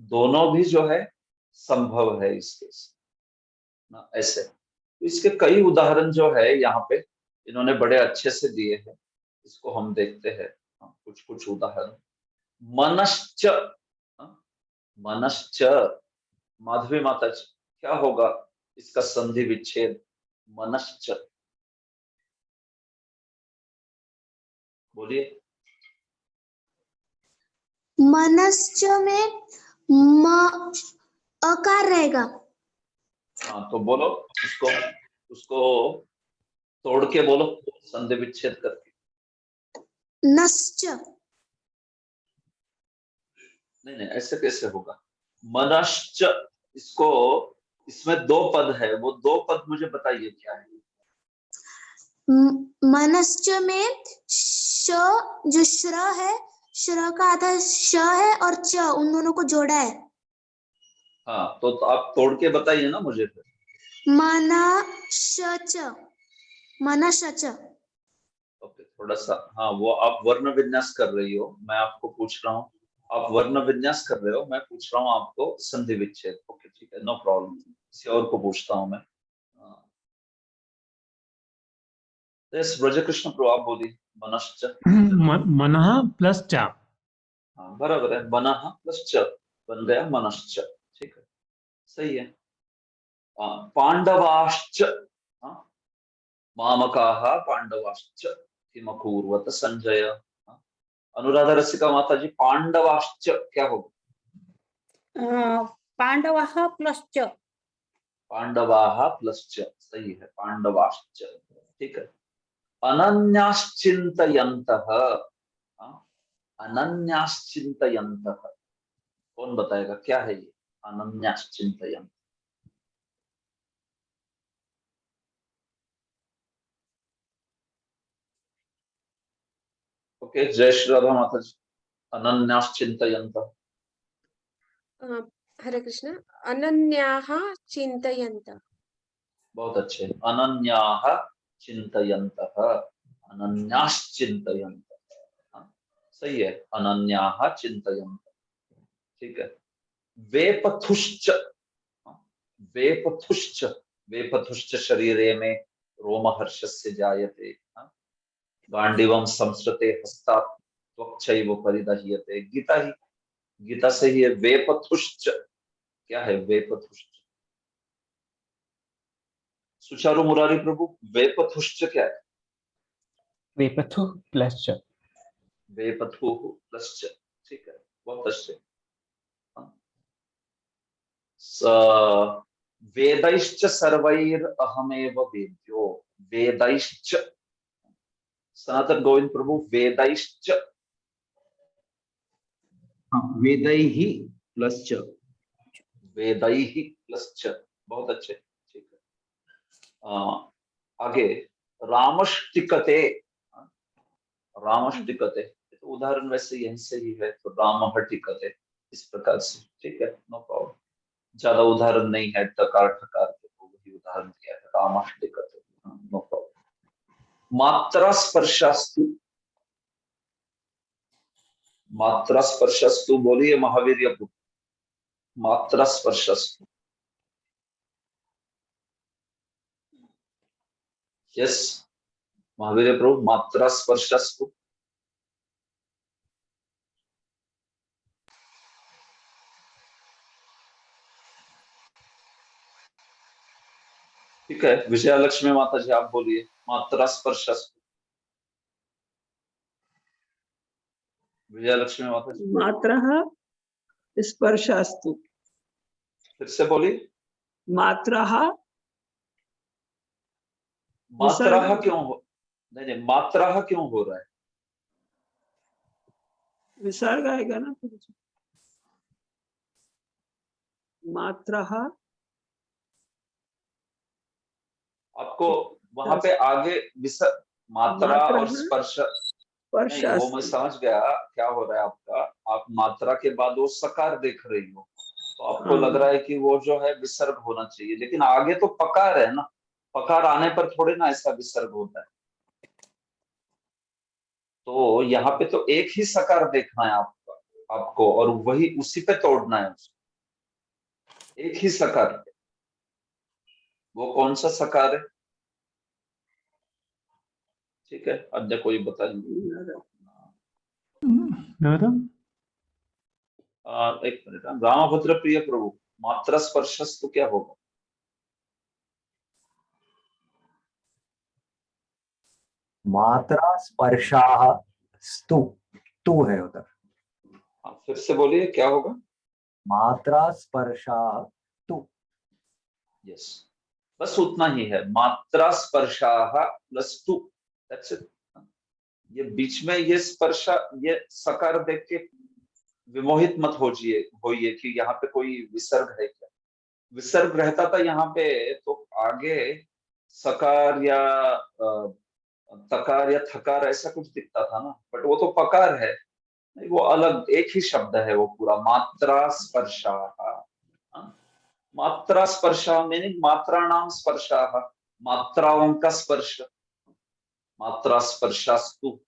दोनों भी जो है संभव है इसके ना, ऐसे। तो इसके कई उदाहरण जो है यहाँ पे इन्होंने बड़े अच्छे से दिए हैं, इसको हम देखते हैं। कुछ कुछ उदाहरण। मनश्च, मनश्च, माधवी माता जी, क्या होगा इसका संधि विच्छेद? मनश्च, बोलिए। मनश्च में म अकार रहेगा। हाँ तो बोलो उसको, उसको तोड़ के बोलो, संधि विच्छेद करके। नश्च। नहीं नहीं, ऐसे कैसे होगा? मनश्च, इसको, इसमें दो पद है, वो दो पद मुझे बताइए क्या है? मनश्च में श, जो श्र है, श्र का आधा श है और च, उन दोनों को जोड़ा है। हाँ तो आप तोड़ के बताइए ना मुझे फिर। मनश्च, मनश्च। ओके, थोड़ा सा, हाँ वो आप वर्ण विन्यास कर रही हो, मैं आपको पूछ रहा हूँ। आप वर्ण विन्यास कर रहे हो, मैं पूछ रहा हूँ आपको संधि विच्छेद। ओके ठीक है, नो प्रॉब्लम। किसी और को पूछता हूँ मैं। यस, ब्रजकृष्ण प्रभु आप बोलिए। मनश्च, मनः प्लस चा। हाँ बराबर है, मनः प्लस च बन गया मनश्च, ठीक है, सही है। पांडवाश्च, मामकाः पांडवाश्च किमकुर्वत संजय। अनुराधा रसिका माता जी, पांडवाश्च क्या होगा? पांडवाः प्लस च। पांडवाः प्लस च, सही है, पांडवाश्च, ठीक है। अनन्याश्चिन्तयन्तः, अनन्याश्चिन्तयन्तः, कौन बताएगा क्या है ये अनन्याश्चिन्तयन्तः? ओके, जय श्री राधा माता जी। अनन्याश्चिन्तयन्तः, हरे कृष्ण। अनन्याः चिन्तयन्तः। बहुत अच्छे। अनन्याः चिन्तयन्तः, अनन्याश्चिन्तयन्तः, सही है, अनन्याः चिन्तयन्तः, ठीक है। वेपथुश्च, वेपथुश्च, वेपथुश्च शरीरे में रोमहर्षस्य जायते, गांडीवम संस्कृते हस्तात् त्वक्चैव परिदह्यते। गीता ही, गीता से ही है वेपथुश्च। क्या है वेपथुश्च? सुचारु मुरारी प्रभु, वेपथुश्च क्या है? वेपथु प्लस च। वेपथु प्लस च, ठीक है, बहुत अच्छे। वेदैश्च सर्वैर अहमेव वेद्यो, वेदैश्च, सनातन गोविंद प्रभु, वेदैश्च, वेदैहि प्लस च, वेदैहि प्लस च। बहुत अच्छे, ठीक है। आगे रामष्टिकते, रामष्टिकते, तो उदाहरण वैसे यहीं से ही है, तो रामहटिकते, इस प्रकार से, ठीक है, नो प्रॉब्लम। ज्यादा उदाहरण नहीं है टकार ठकार के, तो वही उदाहरण दिया है, रामष्टिकते, नो प्रॉब्लम। मात्रा स्पर्शास्तु, मात्रा स्पर्शस्तु बोलिए महावीर प्रभु, मात्रा स्पर्शस्तु। यस महावीर प्रभु, मात्रा स्पर्शस्तु। ठीक है, विजयलक्ष्मी माता जी आप बोलिए, मात्रा स्पर्शस्तु। विजयलक्ष्मी माता जी मात्रः स्पर्शास्तु, फिर से बोलिए। मात्रः मात्रा विसर्ग- क्यों हो, नहीं नहीं, मात्रा क्यों हो रहा है? विसर्ग आएगा ना तो मात्रः, आपको वहां पे आगे मात्रा और मात्रा स्पर्श, नहीं वो मैं स्पर्शास्तु। समझ गया क्या हो रहा है आपका। आप मात्रा के बाद वो सकार देख रही हो, तो आपको लग रहा है कि वो जो है विसर्ग होना चाहिए, लेकिन आगे तो पकार है ना, पकार आने पर थोड़े ना ऐसा विसर्ग होता है। तो यहाँ पे तो एक ही सकार देखना है आपको, और वही उसी पे तोड़ना है उसको, एक ही सकार पे। वो कौन सा सकार है? ठीक है, अन्य कोई बताइए। एक मिनट, रामभद्र प्रिय प्रभु, मात्रा स्पर्शस तो क्या होगा? मात्रा स्पर्शाः स्तु, तू है उधर। फिर से बोलिए क्या होगा? मात्रा स्पर्शाः तू। यस, बस उतना ही है, मात्रा स्पर्शाः प्लस टू, दैट्स इट। ये बीच में ये स्पर्श, ये सकार देख के विमोहित मत होइए कि यहाँ पे कोई विसर्ग है क्या। विसर्ग रहता था यहाँ पे तो आगे सकार या तकार या थकार ऐसा कुछ दिखता था ना, बट वो तो पकार है, नहीं वो अलग एक ही शब्द है वो पूरा। मात्रा स्पर्शाः, मात्रा स्पर्शा मीनिंग मात्राणाम स्पर्शाः, मात्राओं का स्पर्श, मात्रा स्पर्शास्तु।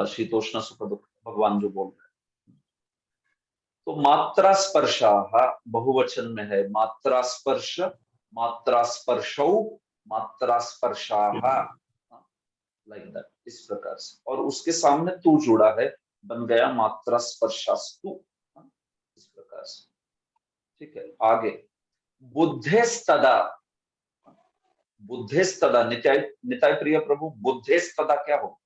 शीतोष्ण सुख दुख भगवान जो बोल रहे हैं, तो मात्रा स्पर्शाः बहुवचन में है, मात्रा स्पर्श, मात्रा स्पर्शौ, मात्रा स्पर्शाः, लाइक दैट, इस प्रकार से। और उसके सामने तू जुड़ा है, बन गया मात्रा स्पर्शास्तु, इस प्रकार से। ठीक है, आगे बुद्धेस्तदा, बुद्धेस्तदा, निताय प्रिय प्रभु, बुद्धेस्तदा क्या हो?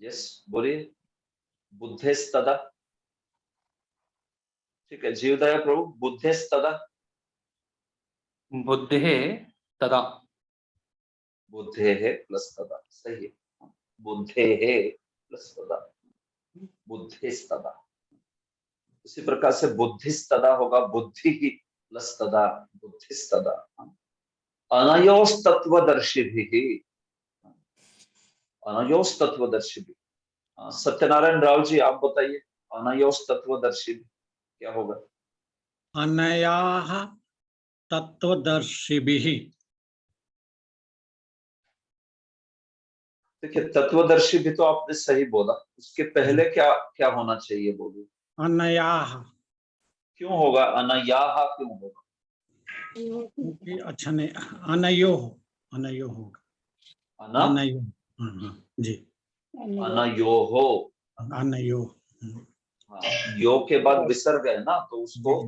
यस बोलिए, बुद्धेस्तदा। ठीक है, जीवदया प्रभु, बुद्धेस्तदा। बुद्धेः तदा। बुद्धेः प्लस तदा, सही है, बुद्धेः प्लस तदा, बुद्धेस्तदा। उसी प्रकार से बुद्धिस्तदा होगा, बुद्धि ही प्लस तदा, बुद्धिस्तदा। अनयोस्तत्वदर्शिभिः, अनयोस्तत्वदर्शिभिः। सत्यनारायण राव जी आप बताइए, अनयोस्तत्वदर्शी क्या होगा? अनयाः तत्वदर्शिभिः। देखिए, तत्वदर्शी भी तो आपने सही बोला, उसके पहले क्या क्या होना चाहिए बोलिए? अनयाः। क्यों होगा अनयाः, क्यों होगा? क्योंकि अच्छा नहीं, अनयोः, अनयोः होगा, अनयोः, जी, अनयोहो, अनयोः। यो के बाद विसर्ग है ना, तो उसको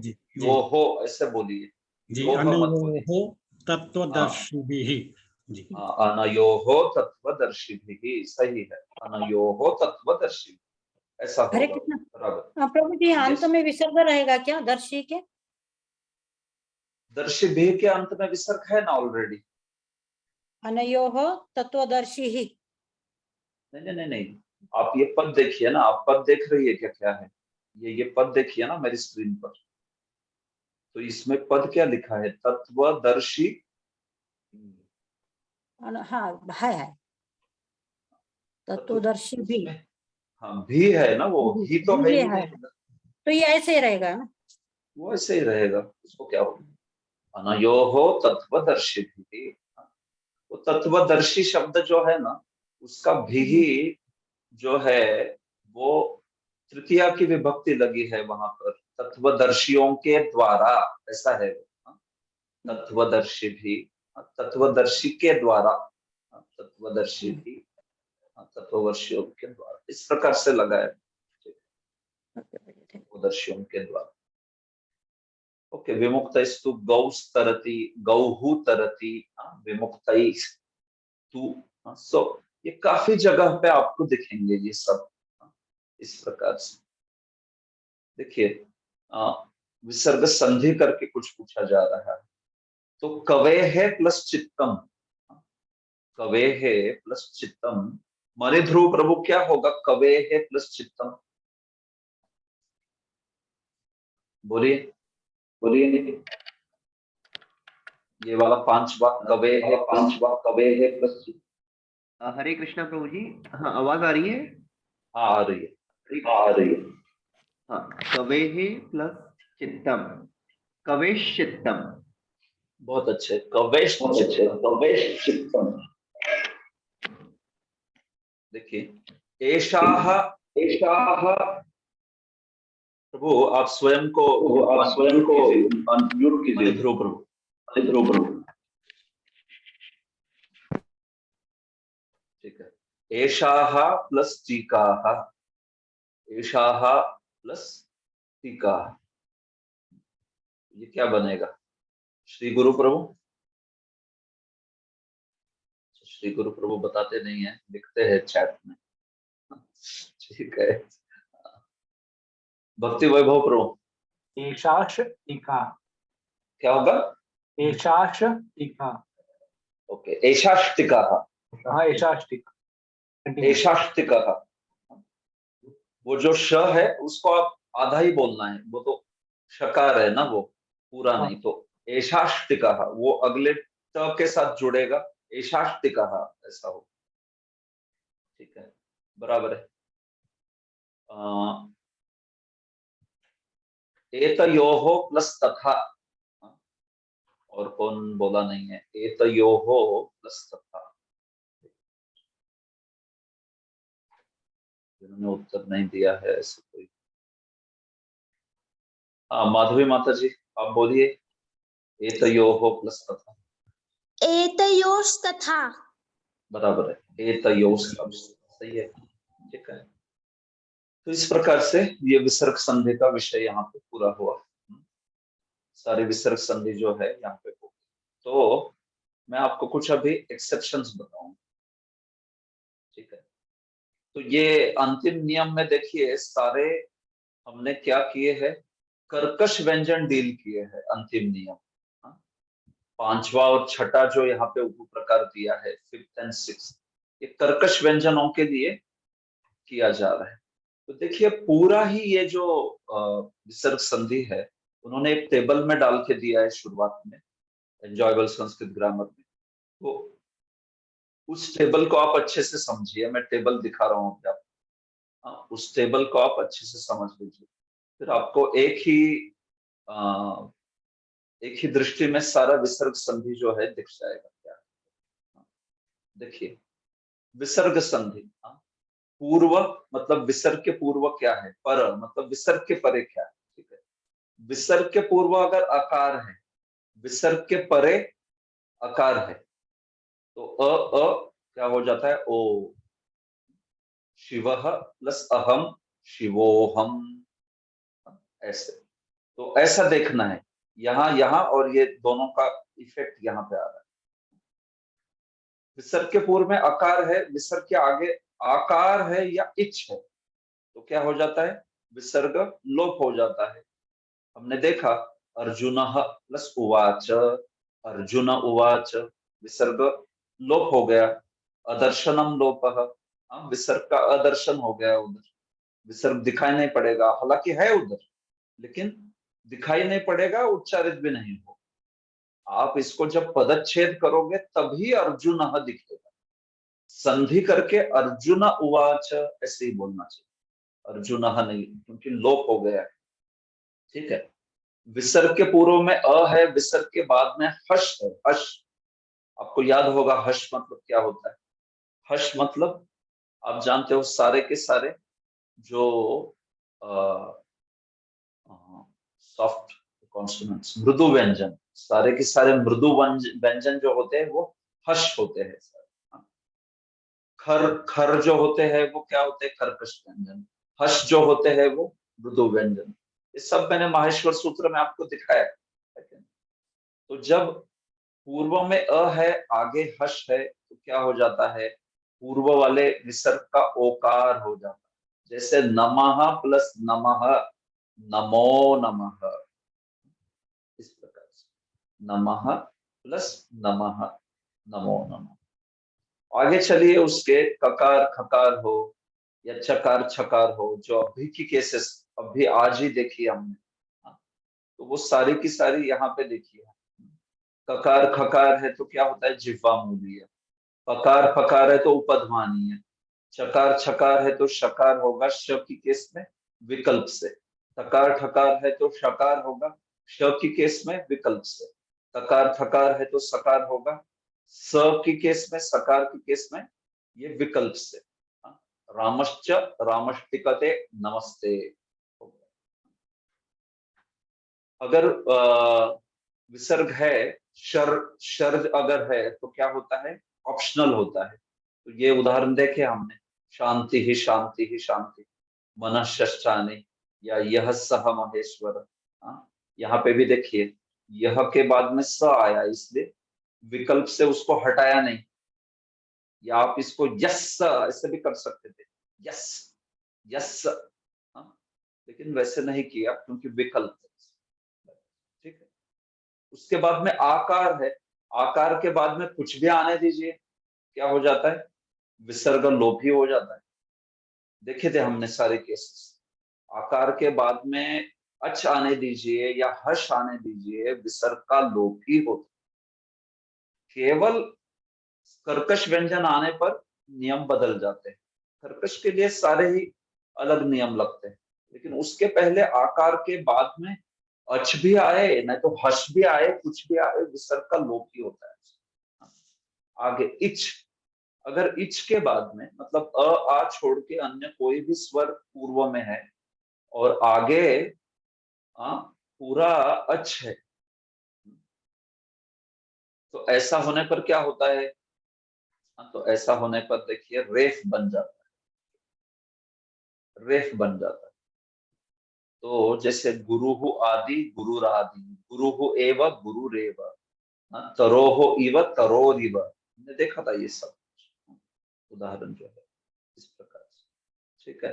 योहो ऐसे बोलिए, जी, योह मत बोलिए। अनयोः तत्वदर्शिभिः। जी, अनयोहो तत्वदर्शिभिः, सही है, अनयोहो तत्वदर्शिभिः ऐसा हरे होगा। कृष्ण। बराबर। प्रभु जी, अंत में विसर्ग रहेगा क्या दर्शी के? दर्शिभिः के अंत में विसर्ग है ना ऑलरेडी। अनयोः तत्वदर्शी ही। नहीं नहीं नहीं नहीं, आप ये पद देखिए ना, आप पद देख रही है क्या, क्या है ये पद देखिए ना मेरी स्क्रीन पर। तो इसमें पद क्या लिखा है, तत्वदर्शी। हाँ है तत्वदर्शी भी। उसमें हाँ भी है ना, वो ही तो है भी ही है। नहीं, तो ये ऐसे ही रहेगा ना। वो ऐसे ही रहेगा, उसको क्या होगा। अनयोः तत्वदर्शी भी, वो तत्वदर्शी शब्द जो है ना, उसका भी जो है वो तृतीया की विभक्ति लगी है वहां पर, तत्वदर्शियों के द्वारा, ऐसा है वो। तत्वदर्शी भी, तत्वदर्शी के द्वारा, तत्वदर्शी भी, तत्वदर्शियों के द्वारा, इस प्रकार से लगा है, तत्वदर्शियों के द्वारा। ओके, विमुक्तैस्तु गौस्तरति, गौहु तरति, विमुक्तैस्तु। सो ये काफी जगह पे आपको दिखेंगे ये सब इस प्रकार से। देखिए विसर्ग संधि करके कुछ पूछा जा रहा है, तो कवे है प्लस चित्तम, कवे है प्लस चित्तम, माने ध्रुव प्रभु क्या होगा, कवे है प्लस चित्तम, बोलिए बोलिए। ये वाला 5 बार कवे है, 5 बार कवे है प्लस चित्तम। हरे कृष्णा प्रभु जी, हाँ आवाज आ रही है? हाँ आ रही है, हाँ आ रही है। हाँ, कवेः प्लस चित्तम, कवेश चित्तम। बहुत अच्छे, कवेश चित्तम, कवेश चित्तम। देखिए एषाः, एषाः, प्रभु आप स्वयं को अनम्यूट कीजिए, ध्रुव प्रभु, ध्रुव प्रभु। ठीक है, एषाः प्लस टीकाः, एषाः प्लस टीकाः, ये क्या बनेगा, श्री गुरु प्रभु। श्री गुरु प्रभु बताते नहीं है, लिखते हैं चैट में। ठीक है, भक्ति वैभव प्रभु। एषाश टीका, क्या होगा, एषाश टीका। ओके, एषाष्टिकाः, हाँ एषाश टीका, एषाष्टिकाः। वो जो श है उसको आप आधा ही बोलना है, वो तो शकार है ना, वो पूरा नहीं। तो एषाष्टिकाः वो अगले त के साथ जुड़ेगा, एषाष्टिकाः ऐसा हो। ठीक है, बराबर है। एतयोः प्लस तथा, और कौन बोला नहीं है, एतयोः प्लस तथा। जिन्होंने उत्तर नहीं दिया है ऐसे कोई। हाँ माधवी माता जी आप बोलिए, एतयोः प्लस तथा। एतयोस्तथा। बराबर है, एतयोस्तथा, सही है। ठीक है, तो इस प्रकार से ये विसर्ग संधि का विषय यहाँ पे पूरा हुआ। सारी विसर्ग संधि जो है यहाँ पे हो। तो मैं आपको कुछ अभी एक्सेप्शंस बताऊंगा। ठीक है, तो ये अंतिम नियम में देखिए सारे हमने क्या किए हैं, कर्कश व्यंजन डील किए हैं। अंतिम नियम, पांचवा और छठा जो यहाँ पे उप प्रकार दिया है, 5th and 6th, ये कर्कश व्यंजनों के लिए किया जा रहा है। तो देखिए पूरा ही ये जो विसर्ग संधि है उन्होंने एक टेबल में डाल के दिया है शुरुआत में, एंजॉयबल संस्कृत ग्रामर में। तो उस टेबल को आप अच्छे से समझिए, मैं टेबल दिखा रहा हूँ आपको। उस टेबल को आप अच्छे से समझ लीजिए, फिर आपको एक ही दृष्टि में सारा विसर्ग संधि जो है दिख जाएगा क्या। देखिए विसर्ग संधि, पूर्व मतलब विसर्ग के पूर्व क्या है, पर मतलब विसर्ग के परे क्या है। ठीक है, विसर्ग के पूर्व अगर आकार है, विसर्ग के परे आकार है, तो अ क्या हो जाता है, ओ। शिवः प्लस अहम, शिवोहम, ऐसे। तो ऐसा देखना है यहाँ और ये दोनों का इफेक्ट यहाँ पे आ रहा है। विसर्ग के पूर्व में आकार है, विसर्ग के आगे आकार है या इच है, तो क्या हो जाता है, विसर्ग लोप हो जाता है। हमने देखा अर्जुनः प्लस उवाच, अर्जुन उवाच, विसर्ग लोप हो गया। अदर्शनम लोपः, विसर्ग का अदर्शन हो गया उधर, विसर्ग दिखाई नहीं पड़ेगा, हालांकि है उधर लेकिन दिखाई नहीं पड़ेगा, उच्चारित भी नहीं हो। आप इसको जब पदच्छेद करोगे तभी अर्जुन दिखेगा, संधि करके अर्जुन उवाच ऐसे ही बोलना चाहिए, अर्जुन नहीं, क्योंकि लोप हो गया है। ठीक है, विसर्ग के पूर्व में अ है, विसर्ग के बाद में हर्ष है। हर्ष आपको याद होगा, हर्ष मतलब क्या होता है? हर्ष मतलब आप जानते हो सारे के सारे जो सॉफ्ट कॉन्सोनेंट्स, मृदु व्यंजन, सारे के सारे मृदु व्यंजन जो होते हैं वो हर्ष होते हैं। खर खर जो होते हैं वो क्या होते हैं? कर्कश व्यंजन। हर्ष जो होते हैं वो मृदु व्यंजन। ये सब मैंने माहेश्वर सूत्र में आपको दिखाया है। तो जब पूर्व में अ है, आगे हर्ष है, तो क्या हो जाता है? पूर्व वाले विसर्ग का ओकार हो जाता है। जैसे नमः प्लस नमः, नमो नमः, इस प्रकार से नमः प्लस नमः, नमो नमः। आगे चलिए, उसके ककार खकार हो या चकार छकार हो, जो अभी की केसेस अभी आज ही देखी हमने, तो वो सारी की सारी यहाँ पे देखी है। ककार खकार है तो क्या होता है? जिह्वा मूलीय। पकार फकार है तो उपध्मानीय। चकार छकार है तो शकार होगा श की केस में विकल्प से। तकार ठकार है तो शकार होगा श की केस में विकल्प से। तकार थकार है तो सकार होगा स की केस में, सकार की केस में ये विकल्प से। रामश्च रामष्टिकते नमस्ते। अगर विसर्ग है, शर शर अगर है तो क्या होता है? ऑप्शनल होता है। तो ये उदाहरण देखे हमने, शांति ही शांति ही शांति, मनश्चाने या यह सह महेश्वर। यहाँ पे भी देखिए, यह के बाद में स आया, इसलिए विकल्प से उसको हटाया नहीं। या आप इसको यस ऐसे भी कर सकते थे, यस यस, लेकिन वैसे नहीं किया क्योंकि विकल्प है। ठीक है, उसके बाद में आकार है। आकार के बाद में कुछ भी आने दीजिए, क्या हो जाता है? विसर्ग लोप ही हो जाता है। देखे थे हमने सारे केसेस। आकार के बाद में अच आने दीजिए या हर्ष आने दीजिए, विसर्ग का लोप ही होता है। केवल कर्कश व्यंजन आने पर नियम बदल जाते हैं। कर्कश के लिए सारे ही अलग नियम लगते हैं, लेकिन उसके पहले आकार के बाद में अच भी आए, नहीं तो हर्ष भी आए, कुछ भी आए, विसर्ग का लोप ही होता है। आगे इच, अगर इच के बाद में मतलब अ आ छोड़ के अन्य कोई भी स्वर पूर्व में है और आगे पूरा अच है, तो ऐसा होने पर क्या होता है? तो ऐसा होने पर देखिए रेफ बन जाता है, रेफ बन जाता है। तो जैसे गुरुहु आदि गुरुरादि, गुरुहु एव गुरुरेव, तरोहो इव तरोरिव, हमने देखा था ये सब उदाहरण जो है इस प्रकार से। ठीक है,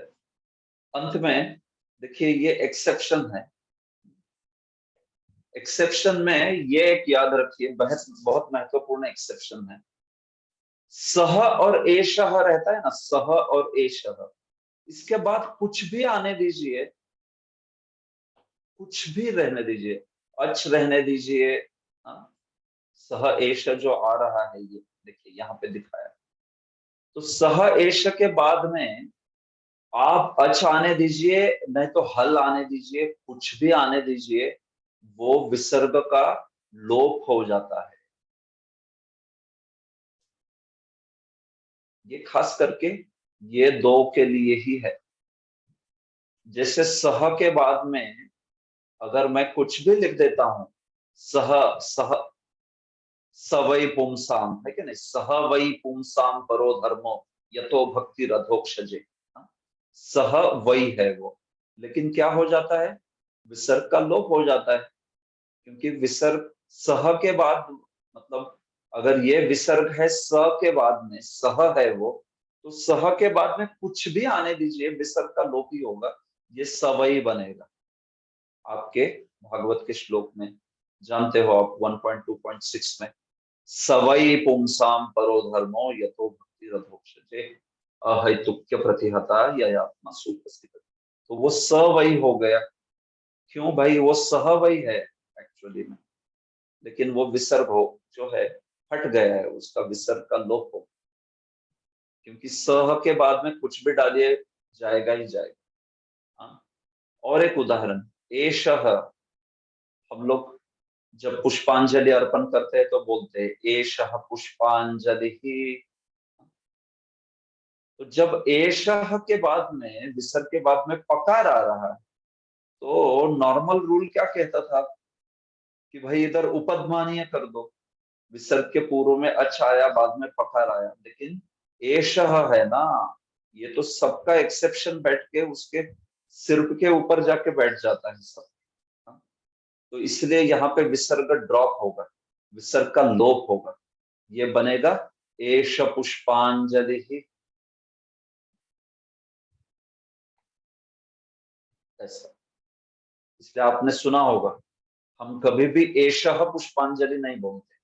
अंत में देखिए ये एक्सेप्शन है। एक्सेप्शन में ये एक याद रखिए, बहुत महत्वपूर्ण एक्सेप्शन है। सह और एशः रहता है ना, सह और एशः, इसके बाद कुछ भी आने दीजिए, कुछ भी रहने दीजिए, अच रहने दीजिए। सह एश जो आ रहा है, ये देखिए यहाँ पे दिखाया, तो सह एश के बाद में आप अच आने दीजिए, नहीं तो हल आने दीजिए, कुछ भी आने दीजिए, वो विसर्ग का लोप हो जाता है। ये खास करके ये दो के लिए ही है। जैसे सह के बाद में अगर मैं कुछ भी लिख देता हूं, सह सह सवै पुंसाम, है कि नहीं? सह वै पुंसाम परो धर्मो यतो भक्ति रथोक्षजे, सह वही है वो, लेकिन क्या हो जाता है? विसर्ग का लोप हो जाता है, क्योंकि विसर्ग सह के बाद, मतलब अगर ये विसर्ग है स के बाद में, सह है वो, तो सह के बाद में कुछ भी आने दीजिए, विसर्ग का लोप ही होगा, ये सवई बनेगा। आपके भागवत के श्लोक में जानते हो आप 1.2.6 में, सवई पुंसाम परो धर्मो यतो भक्ति रथोक्षजे, अहेतुक्य प्रतिहता या आत्मा सुपस्थित। तो वो स वही हो गया। क्यों भाई? वो सह वही है एक्चुअली में, लेकिन वो विसर्ग हो जो है हट गया है, उसका विसर्ग का लोप हो, क्योंकि सह के बाद में कुछ भी डालिए जाएगा ही जाएगा। हाँ? और एक उदाहरण, एषः, हम लोग जब पुष्पांजलि अर्पण करते हैं तो बोलते हैं एषः पुष्पांजलि। तो जब एषः के बाद में, विसर्ग के बाद में पकार आ रहा है, तो नॉर्मल रूल क्या कहता था कि भाई इधर उपध्मानीय कर दो, विसर्ग के पूर्व में अच आया, बाद में पकार आया। लेकिन एषः है ना, ये तो सबका एक्सेप्शन बैठ के उसके सिर के ऊपर जाके बैठ जाता है सब। हाँ? तो इसलिए यहाँ पे विसर्ग ड्रॉप होगा, विसर्ग का लोप होगा, ये बनेगा एष पुष्पांजलि। ऐसा, इसलिए आपने सुना होगा हम कभी भी एषः पुष्पांजलि नहीं बोलते,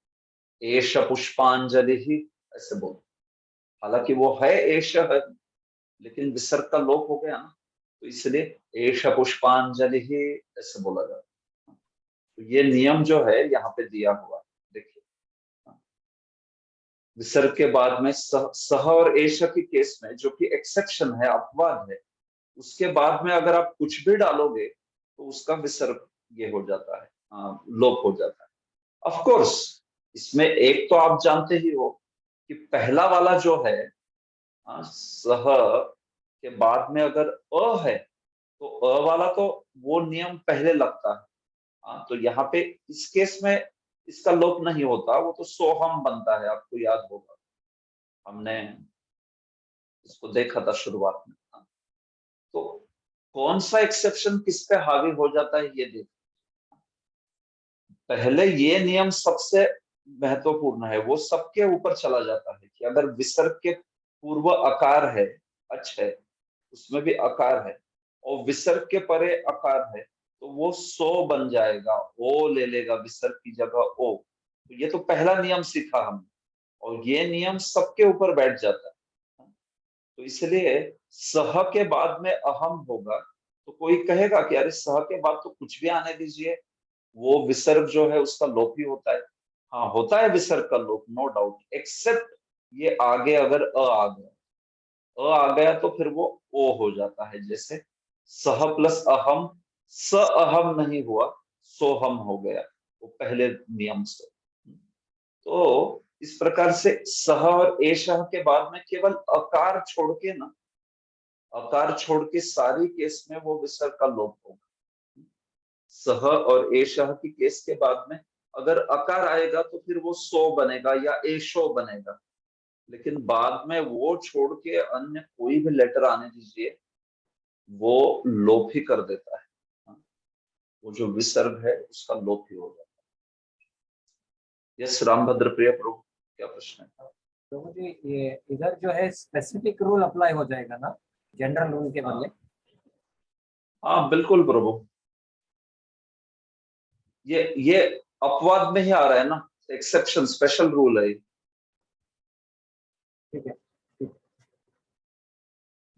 एष पुष्पांजलि ही ऐसे बोलते। हालांकि वो है एषः, लेकिन विसर्ग का लोप हो गया ना, तो इसलिए एष पुष्पांजलि ही ऐसे बोला जाता है। तो ये नियम जो है यहाँ पे दिया हुआ है, देखिए विसर्ग के बाद में सह और एष की केस में, जो कि एक्सेप्शन है, अपवाद है, उसके बाद में अगर आप कुछ भी डालोगे तो उसका विसर्ग ये हो जाता है, लोप हो जाता है। ऑफ कोर्स इसमें एक तो आप जानते ही हो कि पहला वाला जो है, सह के बाद में अगर अ है तो अ वाला तो वो नियम पहले लगता है। तो यहाँ पे इस केस में इसका लोप नहीं होता, वो तो सोहम बनता है, आपको याद होगा हमने इसको देखा था शुरुआत में। तो कौन सा एक्सेप्शन किस पे हावी हो जाता है ये देख। पहले ये नियम सबसे महत्वपूर्ण है, वो सबके ऊपर चला जाता है कि अगर विसर्ग के पूर्व अकार है, अच है, उसमें भी अकार है, और विसर्ग के परे अकार है, तो वो सो बन जाएगा, ओ ले लेगा विसर्ग की जगह ओ। तो ये तो पहला नियम सीखा हमने, और ये नियम सबके ऊपर बैठ जाता है। तो इसलिए सह के बाद में अहम होगा, तो कोई कहेगा कि अरे सह के बाद तो कुछ भी आने दीजिए, वो विसर्ग जो है उसका लोप ही होता है। हाँ, होता है विसर्ग का लोप, नो डाउट, एक्सेप्ट ये आगे अगर अ आ गया, अ आ गया तो फिर वो ओ हो जाता है। जैसे सह प्लस अहम, स अहम नहीं हुआ, सोहम हो गया, वो पहले नियम से। तो इस प्रकार से सह और एषः के बाद में केवल अकार छोड़ के ना, अकार छोड़ के सारी केस में वो विसर्ग का लोप होगा। सह और एषः की केस के बाद में अगर अकार आएगा तो फिर वो सो बनेगा या एशो बनेगा, लेकिन बाद में वो छोड़ के अन्य कोई भी लेटर आने दीजिए, वो लोप ही कर देता है। वो जो विसर्ग है उसका लोप ही हो जाता है। यस रामभद्र प्रिय प्रभु, क्या प्रश्न है? तो मुझे ये इधर जो है स्पेसिफिक रूल अप्लाई हो जाएगा ना, जनरल रूल के बदले? हाँ बिल्कुल प्रभु, ये अपवाद में ही आ रहा है ना, एक्सेप्शन, स्पेशल रूल है। ठीक है।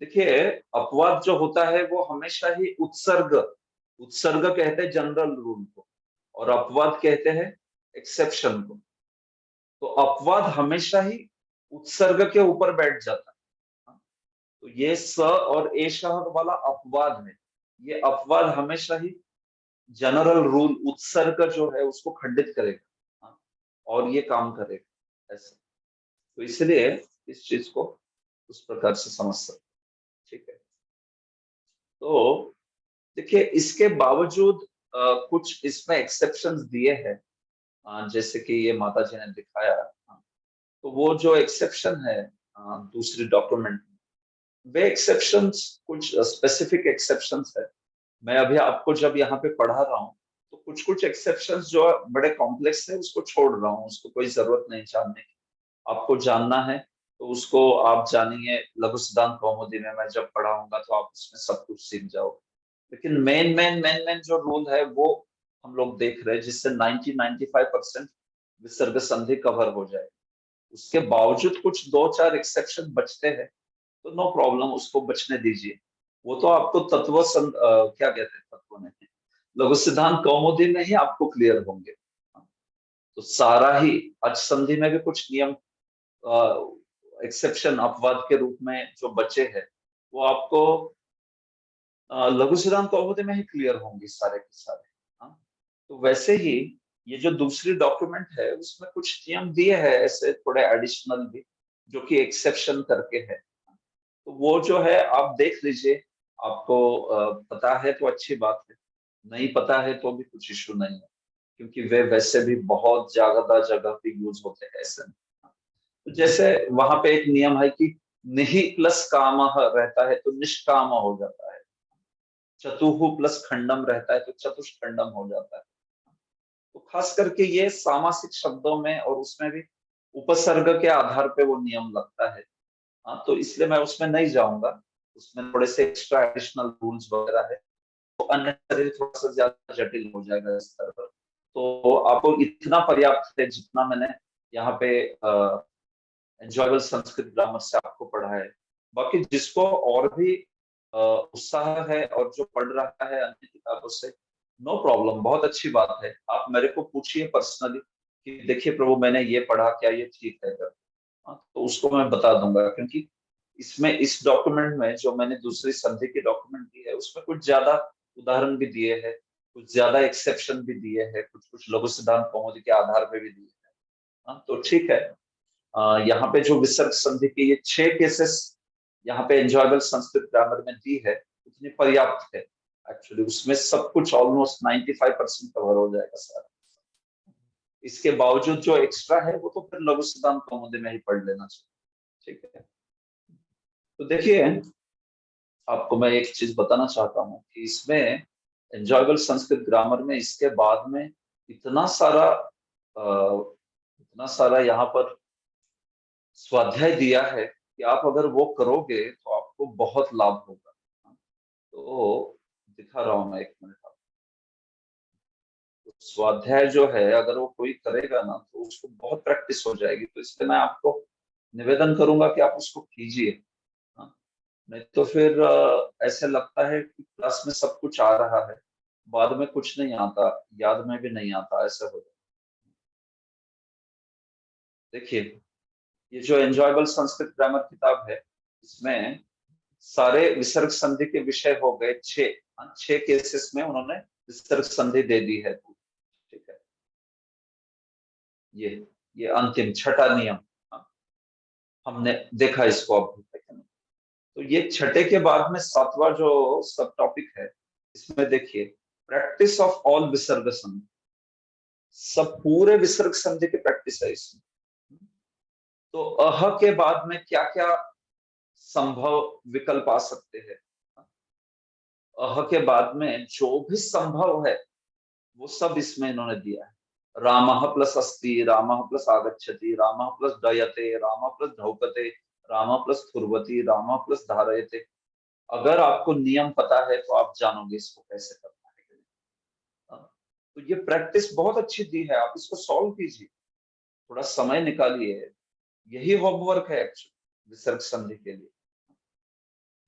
देखिए अपवाद जो होता है वो हमेशा ही उत्सर्ग, उत्सर्ग कहते हैं जनरल रूल को, और अपवाद कहते हैं एक्सेप्शन को। तो अपवाद हमेशा ही उत्सर्ग के ऊपर बैठ जाता है। तो ये स और एषः वाला अपवाद है, ये अपवाद हमेशा ही जनरल रूल, उत्सर्ग जो है उसको खंडित करेगा और ये काम करेगा ऐसे। तो इसलिए इस चीज को उस प्रकार से समझ सकते, ठीक है। तो देखिए इसके बावजूद कुछ इसमें एक्सेप्शंस दिए हैं, जैसे कि ये माता जी ने दिखाया। तो वो जो एक्सेप्शन है दूसरी डॉक्यूमेंट में, वे एक्सेप्शंस कुछ स्पेसिफिक एक्सेप्शंस है। मैं अभी आपको जब यहाँ पे पढ़ा रहा हूँ तो कुछ कुछ एक्सेप्शंस जो बड़े कॉम्प्लेक्स है उसको छोड़ रहा हूँ, उसको कोई जरूरत नहीं जानने की। आपको जानना है तो उसको आप जानिए, लघु सिद्धांत कौमुदी में मैं जब पढ़ाऊंगा तो आप उसमें सब कुछ सीख जाओगे। लेकिन मेन जो रूल है वो हम लोग देख रहे हैं, जिससे 90-95% विसर्ग संधि कवर हो जाए। उसके बावजूद कुछ 2-4 एक्सेप्शन बचते हैं, तो नो प्रॉब्लम, उसको बचने दीजिए। वो तो आपको क्या कहते हैं, तत्व नहीं, लघु सिद्धांत कौमुदी में ही आपको क्लियर होंगे। तो सारा ही अच संधि में भी कुछ नियम एक्सेप्शन अपवाद के रूप में जो बचे हैं वो आपको लघु सिद्धांत कौमुदी में ही क्लियर होंगे सारे के सारे। हाँ? तो वैसे ही ये जो दूसरी डॉक्यूमेंट है उसमें कुछ नियम दिए हैं ऐसे थोड़े एडिशनल भी, जो कि एक्सेप्शन करके है। तो वो जो है आप देख लीजिए, आपको पता है तो अच्छी बात है, नहीं पता है तो भी कुछ इशू नहीं है, क्योंकि वे वैसे भी बहुत ज्यादा जगह पे यूज होते हैं ऐसे में। तो जैसे वहां पे एक नियम है कि निहि प्लस काम रहता है तो निष्काम हो जाता है, चतुहु प्लस खंडम रहता है तो चतुष्खंडम हो जाता है। तो खास करके ये सामासिक शब्दों में और उसमें भी उपसर्ग के आधार पे वो नियम लगता है। हाँ, तो इसलिए मैं उसमें नहीं जाऊंगा, उसमें थोड़े से एक्स्ट्रा एडिशनल रूल्स वगैरह है, तो अननेसेसरी थोड़ा सा ज्यादा जटिल हो जाएगा इस स्तर पर। तो आपको इतना पर्याप्त है जितना मैंने यहाँ पे एंजॉयबल संस्कृत ग्रामर से आपको पढ़ा है। बाकी जिसको और भी उत्साह है और जो पढ़ रहा है अन्य किताबों से, नो प्रॉब्लम, बहुत अच्छी बात है। आप मेरे को पूछिए पर्सनली कि देखिए प्रभु मैंने ये पढ़ा, क्या ये ठीक है कर? तो उसको मैं बता दूंगा, क्योंकि इसमें इस डॉक्यूमेंट में जो मैंने दूसरी संधि की डॉक्यूमेंट दी है उसमें कुछ ज्यादा उदाहरण भी दिए हैं, कुछ ज्यादा एक्सेप्शन भी दिए हैं, कुछ कुछ लघु सिद्धांत कौमुदी के आधार पे भी दिए हैं। हाँ, तो ठीक है। यहाँ पे जो विसर्ग संधि के ये 6 केसेस यहाँ पे एंजॉयबल संस्कृत ग्रामर में दी है उतनी पर्याप्त है। एक्चुअली उसमें सब कुछ ऑलमोस्ट 95% कवर हो जाएगा सारा। इसके बावजूद जो एक्स्ट्रा है वो तो फिर लघु सिद्धांत कौमुदी में ही पढ़ लेना चाहिए। ठीक है, तो देखिए आपको मैं एक चीज बताना चाहता हूँ कि इसमें एंजॉयबल संस्कृत ग्रामर में इसके बाद में इतना सारा यहाँ पर स्वाध्याय दिया है कि आप अगर वो करोगे तो आपको बहुत लाभ होगा। तो दिखा रहा हूं मैं, एक मिनट। तो स्वाध्याय जो है अगर वो कोई करेगा ना तो उसको बहुत प्रैक्टिस हो जाएगी, तो इसलिए मैं आपको निवेदन करूंगा कि आप उसको कीजिए। हाँ, नहीं तो फिर ऐसे लगता है कि क्लास में सब कुछ आ रहा है, बाद में कुछ नहीं आता, याद में भी नहीं आता, ऐसा हो जाता। देखिए ये जो एंजॉयबल संस्कृत ग्रामर किताब है इसमें सारे विसर्ग संधि के विषय हो गए 6 केसेस में उन्होंने विसर्ग संधि दे दी है। ठीक है, ये अंतिम छठा नियम हमने देखा इसको अब तक। तो ये छठे के बाद में 7वां जो सब टॉपिक है इसमें देखिए प्रैक्टिस ऑफ ऑल विसर्ग संधि, सब पूरे विसर्ग संधि की प्रैक्टिस है इसमें। तो अह के बाद में क्या क्या संभव विकल्प आ सकते हैं, अह के बाद में जो भी संभव है वो सब इसमें इन्होंने दिया है। रामः प्लस अस्ति, रामः प्लस आगच्छति, रामः प्लस डयते, रामः प्लस धौकते, रामः प्लस थुर्वति, रामः प्लस धारयते। अगर आपको नियम पता है तो आप जानोगे इसको कैसे करना है। तो ये प्रैक्टिस बहुत अच्छी दी है, आप इसको सॉल्व कीजिए, थोड़ा समय निकालिए, यही होमवर्क है एक्चुअली विसर्ग संधि के लिए।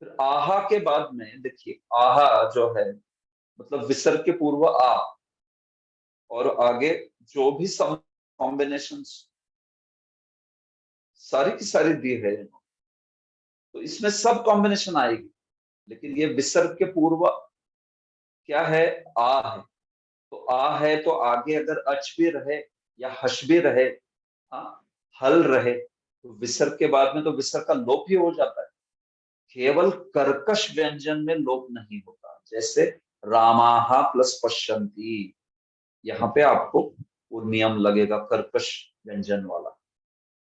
फिर आहा के बाद में देखिए, आहा जो है मतलब विसर्ग के पूर्व आ और आगे जो भी कॉम्बिनेशन सारी की सारी दी है, तो इसमें सब कॉम्बिनेशन आएगी, लेकिन ये विसर्ग के पूर्व क्या है, आ है। तो आ है तो आगे अगर अच भी रहे या हश भी रहे, हल रहे, तो विसर्ग के बाद में तो विसर्ग का लोप ही हो जाता है। केवल कर्कश व्यंजन में लोप नहीं होता, जैसे रामाहा प्लस पश्यन्ति, यहाँ पे आपको वो नियम लगेगा कर्कश व्यंजन वाला।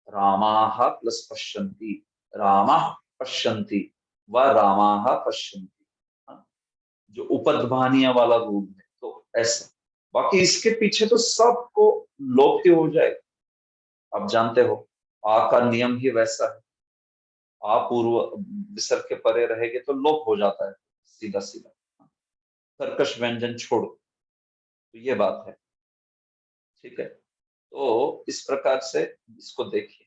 रामाहा प्लस पश्यन्ति, रामा पश्यन्ति व रामाहा पश्यन्ति, जो उपध्मानीय वाला रूल है। तो ऐसा, बाकी इसके पीछे तो सबको लोप ही हो जाएगा। आप जानते हो आ का नियम ही वैसा है, आ पूर्व विसर्ग के परे रहेगे तो लोप हो जाता है सीधा सीधा, कर्कश व्यंजन छोड़ो। तो ये बात है, ठीक है। तो इस प्रकार से इसको देखिए।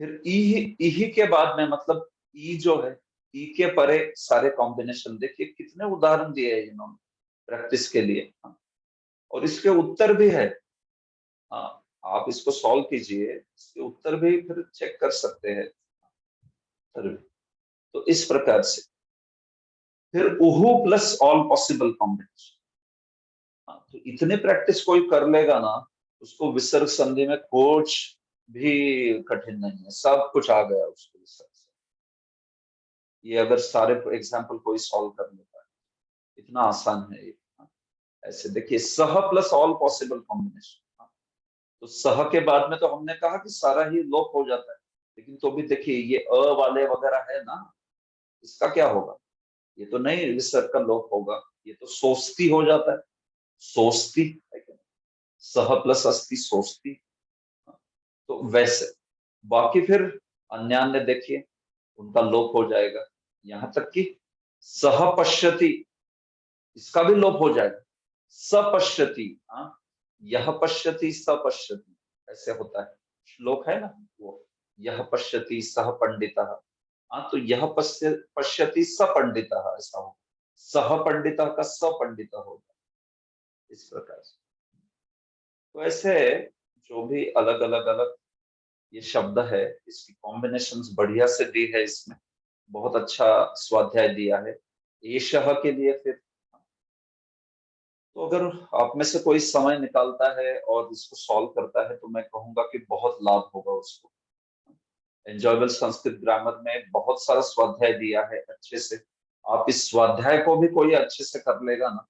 फिर ई के बाद में मतलब ई जो है, ई के परे सारे कॉम्बिनेशन, देखिए कितने उदाहरण दिए हैं इन्होंने प्रैक्टिस के लिए। हाँ, और इसके उत्तर भी है। हाँ, आप इसको सॉल्व कीजिए, इसके उत्तर भी फिर चेक कर सकते हैं। तो इस प्रकार से फिर उहु प्लस ऑल पॉसिबल कॉम्बिनेशन। तो इतने प्रैक्टिस कोई कर लेगा ना, उसको विसर्ग संधि में कुछ भी कठिन नहीं है, सब कुछ आ गया उसको विसर्ग से। ये अगर सारे एग्जाम्पल कोई सॉल्व कर लेता है, इतना आसान है ये। ऐसे देखिए, सह प्लस ऑल पॉसिबल कॉम्बिनेशन। तो सह के बाद में तो हमने कहा कि सारा ही लोप हो जाता है, लेकिन तो भी देखिए ये अ वाले वगैरह है ना, इसका क्या होगा? ये तो नहीं विसर्ग का लोप होगा, ये तो सोस्ती हो जाता है। सोस्ती है क्या? सह प्लस अस्ति सोस्ती। तो वैसे बाकी फिर अन्य देखिए उनका लोप हो जाएगा, यहां तक कि सह पश्यति, इसका भी लोप हो जाएगा। सपश्यति, यह पश्यति सपश्यति, ऐसे होता है, श्लोक है ना वो, यह पश्यति सह पंडितः। तो यह पश्यति सपंडितः, ऐसा हो, सह पंडितः का सपंडितः होगा, इस प्रकार से। तो ऐसे जो भी अलग अलग ये शब्द है, इसकी कॉम्बिनेशंस बढ़िया से दी है, इसमें बहुत अच्छा स्वाध्याय दिया है एषः के लिए। फिर तो अगर आप में से कोई समय निकालता है और इसको सॉल्व करता है, तो मैं कहूंगा कि बहुत लाभ होगा उसको। एंजॉयबल संस्कृत ग्रामर में बहुत सारा स्वाध्याय दिया है अच्छे से। आप इस स्वाध्याय को भी कोई अच्छे से कर लेगा ना,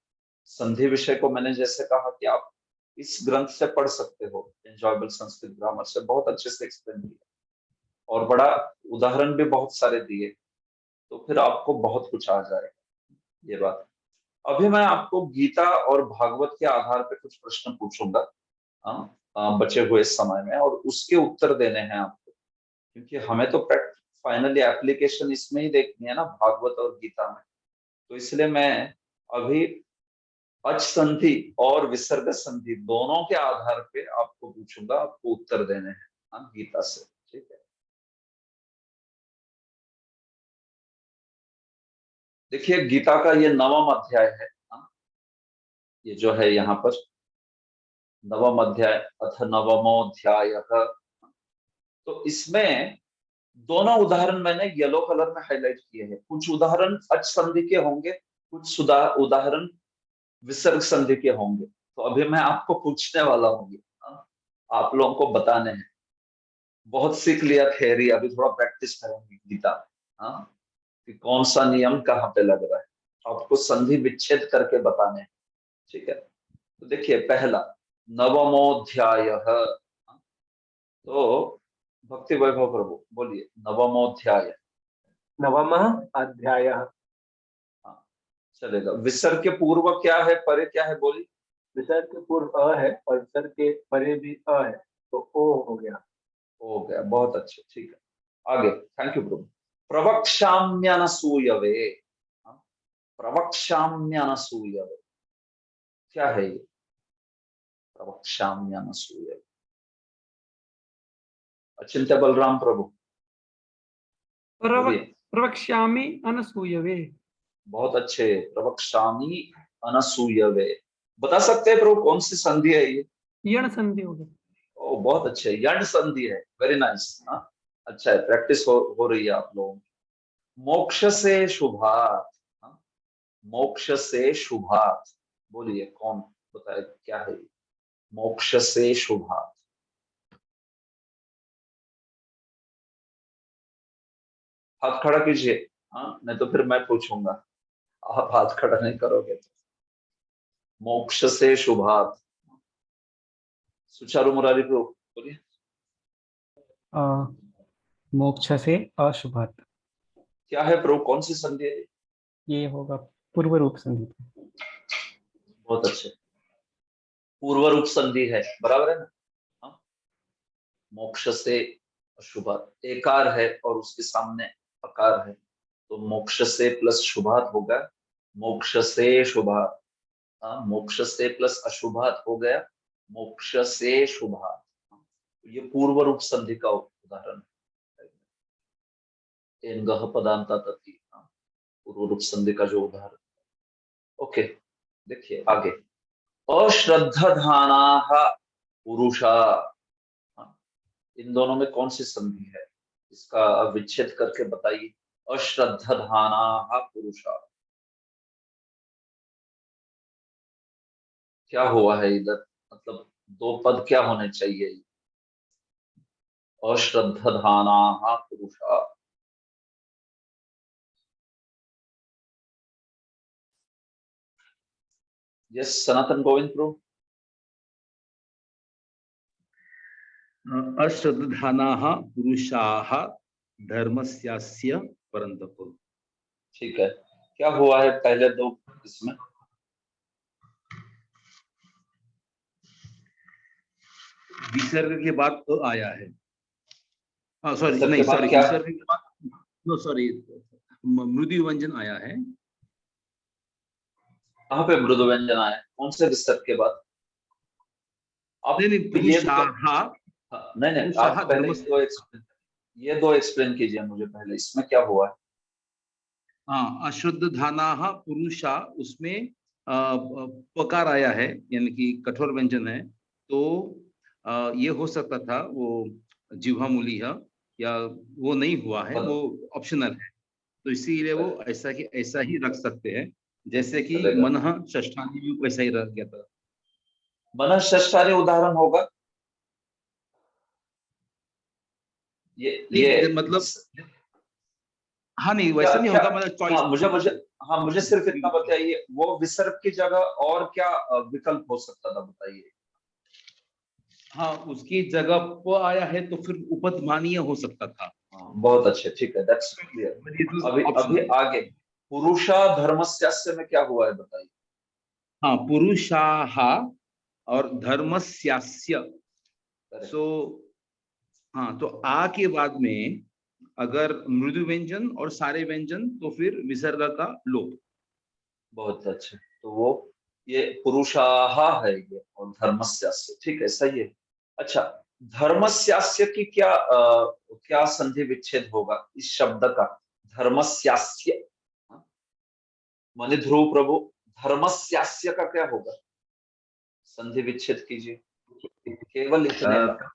संधि विषय को मैंने जैसे कहा कि आप इस ग्रंथ से पढ़ सकते हो, एंजॉयबल संस्कृत ग्रामर से बहुत अच्छे से एक्सप्लेन किया, और बड़ा उदाहरण भी बहुत सारे दिए, तो फिर आपको बहुत कुछ आ जाएगा, ये बात। अभी मैं आपको गीता और भागवत के आधार पे कुछ प्रश्न पूछूंगा बचे हुए समय में, और उसके उत्तर देने हैं आपको, क्योंकि हमें तो फाइनली एप्लीकेशन इसमें ही देखनी है ना, भागवत और गीता में। तो इसलिए मैं अभी अच संधि और विसर्ग संधि दोनों के आधार पे आपको पूछूंगा, आपको उत्तर देने हैं गीता से, ठीक है। देखिए गीता का ये 9वां अध्याय है, ये जो है यहाँ पर 9वां अध्याय, अथ 9मोऽध्यायः। तो इसमें दोनों उदाहरण मैंने येलो कलर में हाईलाइट किए हैं। कुछ उदाहरण अच संधि के होंगे, कुछ उदाहरण विसर्ग संधि के होंगे। तो अभी मैं आपको पूछने वाला हूँ, आप लोगों को बताने हैं। बहुत सीख लिया थ्योरी, अभी थोड़ा प्रैक्टिस करेंगे गीता, कि कौन सा नियम कहाँ पे लग रहा है, आपको संधि विच्छेद करके बताने हैं, ठीक है। तो देखिए पहला 9मोऽध्यायः, तो भक्ति वैभव प्रभु बोलिए 9मोऽध्याय। 9वां अध्यायः। चलेगा। विसर्ग के पूर्व क्या है, परे क्या है, बोलिए। विसर्ग के पूर्व अ है और विसर्ग के परे भी अ है, तो ओ हो गया। बहुत अच्छे, ठीक है। आगे, थैंक यू प्रभु। प्रवक्ष्याम्यनसूयवे, प्रवक्ष्याम्यनसूयवे, क्या है ये प्रवक्ष्याम्यनसूयवे? अचिंत्य बलराम प्रभु प्रवक्ष्यामि अनसूयवे। बहुत अच्छे, प्रवक्ष्यामि अनसूयवे। बता सकते हैं प्रभु कौन सी संधि है ये? यण संधि हो गई। ओ बहुत अच्छे, यण संधि है, वेरी नाइस। अच्छा है, प्रैक्टिस हो रही है आप लोगों की। मोक्ष से शुभात, मोक्ष से शुभात, बोलिए कौन बताए क्या है ये? मोक्ष से शुभात, हाथ खड़ा कीजिए, नहीं तो फिर मैं पूछूंगा, आप हाथ खड़ा नहीं करोगे तो। मोक्ष से शुभात, सुचारू मुरारी प्रभु बोलिए। मोक्ष से अशुभात, क्या है प्रभु, कौन सी संधि है? ये होगा पूर्व रूप संधि। बहुत अच्छे, पूर्व रूप संधि है, बराबर है ना। मोक्ष से अशुभात, एकार है और उसके सामने अकार है, तो मोक्ष से प्लस शुभात होगा, मोक्ष से शुभात। मोक्ष से प्लस अशुभात हो गया मोक्ष से शुभात। ये पूर्व रूप संधि का उदाहरण है। एन गह पदांता तथी, पूर्व रूप संधि का जो उदाहरण। ओके, देखिए आगे, अश्रद्धानाः पुरुषा, इन दोनों में कौन सी संधि है, इसका विच्छेद करके बताइए। अश्रद्धानाः पुरुषा, क्या हुआ है इधर, मतलब दो पद क्या होने चाहिए। अश्रद्धानाः पुरुषा, यस सनातन गोविंद प्रभु। अश्रद्धानाः पुरुषाः धर्मस्यास्य परन्तप। ठीक है, क्या हुआ है पहले दो इसमें। विसर्ग के बाद तो आया है, हाँ सॉरी, विसर्ग नहीं के बाद सॉरी, क्या? विसर्ग के बाद, नो सॉरी, मृदु व्यंजन आया है। कहाँ पे मृदु व्यंजन आया, कौन से विसर्ग के बाद? आप नहीं, ये नहीं आप पहले ये दो एक्सप्लेन कीजिए मुझे पहले, इसमें क्या हुआ है। हाँ, अश्रद्धानाः पुरुषा, उसमें पकार आया है, यानी कि कठोर व्यंजन है, तो ये हो सकता था वो जिह्वा मूली है, या वो नहीं हुआ है, वो ऑप्शनल है, तो इसीलिए वो ऐसा ही रख सकते हैं, जैसे कि मनः षष्ठानी में वैसा ही रह गया था। मनः षष्ठानी उदाहरण होगा ये मतलब, हाँ नहीं वैसा नहीं होगा, मतलब चॉइस। मुझे सिर्फ इतना बताइए, वो विसर्ग की जगह और क्या विकल्प हो सकता था, बताइए। हाँ, उसकी जगह पर आया है तो फिर उपधमानीय हो सकता था। बहुत अच्छे, ठीक है, दैट्स क्लियर। अभी आगे, पुरुषा धर्मस्यास्य में क्या हुआ है बताइए। हाँ, पुरुषाः और धर्मस्यास्य, सो हाँ, तो आ के बाद में अगर मृदु व्यंजन और सारे व्यंजन, तो फिर विसर्ग का लोप। बहुत अच्छे, तो वो ये पुरुषाः है ये, और धर्मस्यास्य, ठीक है, सही है। अच्छा, धर्मस्यास्य की क्या संधि विच्छेद होगा इस शब्द का, धर्मस्यास्य। मणि ध्रुव प्रभु, धर्मस्यास्य का क्या होगा, संधि विच्छेद कीजिए केवल इतने का।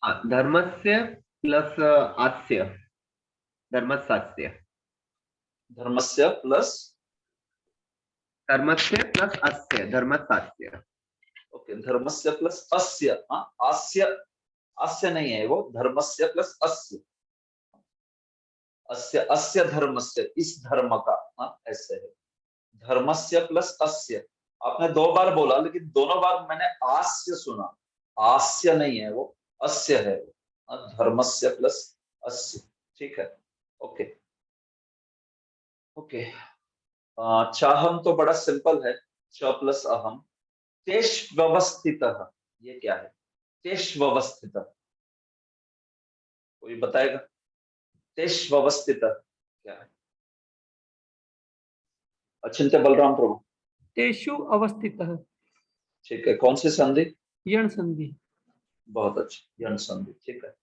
धर्मस्य प्लस आस्य, धर्मस्यास्य, धर्मस्य प्लस अस्य, धर्मस्यास्य। ओके, धर्मस्य प्लस अस्य, आस्य, अस्य नहीं है वो, धर्मस्य प्लस अस्य, अस्य अस्य धर्मस्य, इस धर्म का, ऐसे है, धर्मस्य प्लस अस्य। आपने दो बार बोला, लेकिन दोनों बार मैंने आस्य सुना, आस्य नहीं है वो, अस्य है वो, धर्मस्य प्लस अस्य, ठीक है। ओके ओके, चाहम तो बड़ा सिंपल है, च प्लस अहम। तेष व्यवस्थितः, ये क्या है, तेष व्यवस्थितः, कोई बताएगा, तेष व्यवस्थितः क्या है। अचिंत्य बलराम प्रभु। तेषु अवस्थितः, ठीक है, कौन सी संधि? यण संधि। बहुत अच्छी, यण संधि, ठीक है।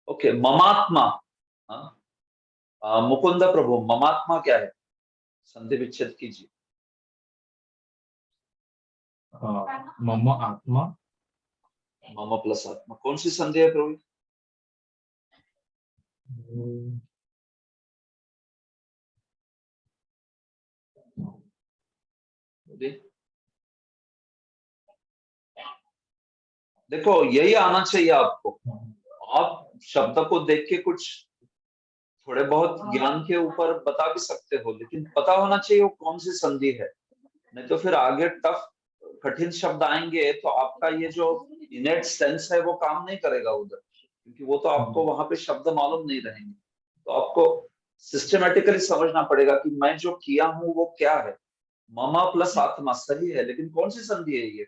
ओके, ममात्मा, मुकुंद प्रभु, ममात्मा क्या है, संधि विच्छेद कीजिए। मम आत्मा, मम प्लस आत्मा, कौन सी संधि है प्रभु? देखो, यही आना चाहिए आपको, आप शब्द को देख के कुछ थोड़े बहुत ज्ञान के ऊपर बता भी सकते हो, लेकिन पता होना चाहिए वो कौन सी संधि है, नहीं तो फिर आगे टफ कठिन शब्द आएंगे तो आपका ये जो इनेट सेंस है वो काम नहीं करेगा उधर, क्योंकि वो तो आपको वहां पे शब्द मालूम नहीं रहेंगे। तो आपको सिस्टमेटिकली समझना पड़ेगा कि मैं जो किया हूं वो क्या है। ममा प्लस आत्मा सही है, लेकिन कौन सी संधि है ये?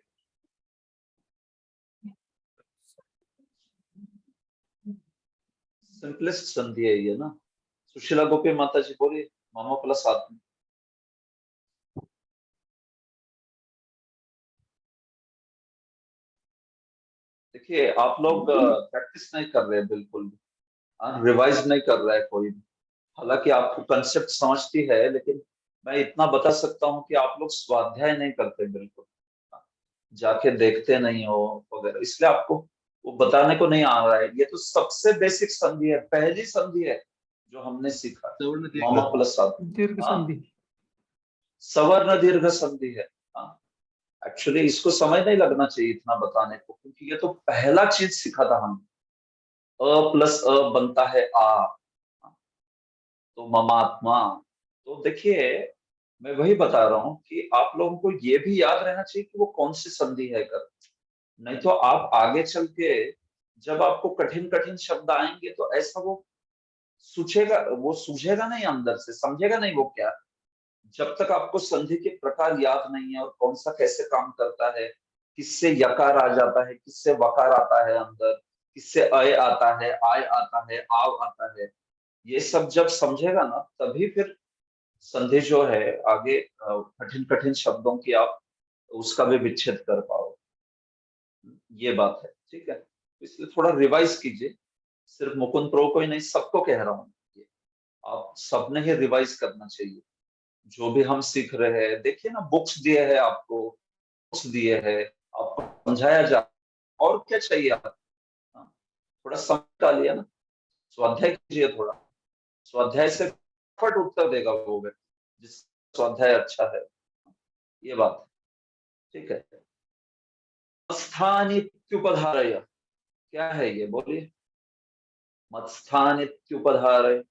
सिंपलेस्ट संधि है ये ना। सुशीला गोपी माता जी बोलिए, ममा प्लस आत्मा। देखिए, आप लोग प्रैक्टिस नहीं कर रहे बिल्कुल भी। रिवाइज नहीं कर रहा है कोई। हालांकि आपको कंसेप्ट समझती है, लेकिन मैं इतना बता सकता हूँ कि आप लोग स्वाध्याय नहीं करते बिल्कुल, जाके देखते नहीं हो वगैरह, इसलिए आपको वो बताने को नहीं आ रहा है। ये तो सबसे बेसिक संधि है, पहली संधि है जो हमने सीखा, मामा प्लस दीर्घ संधि। सवर्ण दीर्घ संधि है। एक्चुअली इसको समय नहीं लगना चाहिए इतना बताने को, क्योंकि ये तो पहला चीज सीखा था हमने। अ प्लस अ बनता है आ, तो ममात्मा। तो देखिए मैं वही बता रहा हूँ कि आप लोगों को ये भी याद रहना चाहिए कि वो कौन सी संधि है कर, नहीं तो आप आगे चल के जब आपको कठिन कठिन शब्द आएंगे तो ऐसा वो सूझेगा नहीं, अंदर से समझेगा नहीं वो क्या। जब तक आपको संधि के प्रकार याद नहीं है और कौन सा कैसे काम करता है, किससे यकार आ जाता है, किससे वकार आता है अंदर, किससे अय आता है, आय आता है, आव आता है, ये सब जब समझेगा ना तभी फिर संधि जो है आगे कठिन कठिन शब्दों की आप उसका भी विच्छेद कर पाओ। ये बात है, ठीक है। इसलिए थोड़ा रिवाइज कीजिए, सिर्फ मुकुंद प्रो को ही नहीं सबको कह रहा हूँ, आप सबने ही रिवाइज करना चाहिए जो भी हम सीख रहे हैं। देखिए ना, बुक्स दिए हैं आपको, बुक्स दिए हैं, आपको समझाया जा, और क्या चाहिए आप, थोड़ा समय डालिए ना, स्वाध्याय कीजिए थोड़ा, स्वाध्याय से फट उत्तर देगा वो व्यक्ति जिस स्वाध्याय अच्छा है। ये बात है, ठीक है। मत्स्थानित्युपधारय क्या है ये, बोलिए। मत्स्थानित्युपधारय,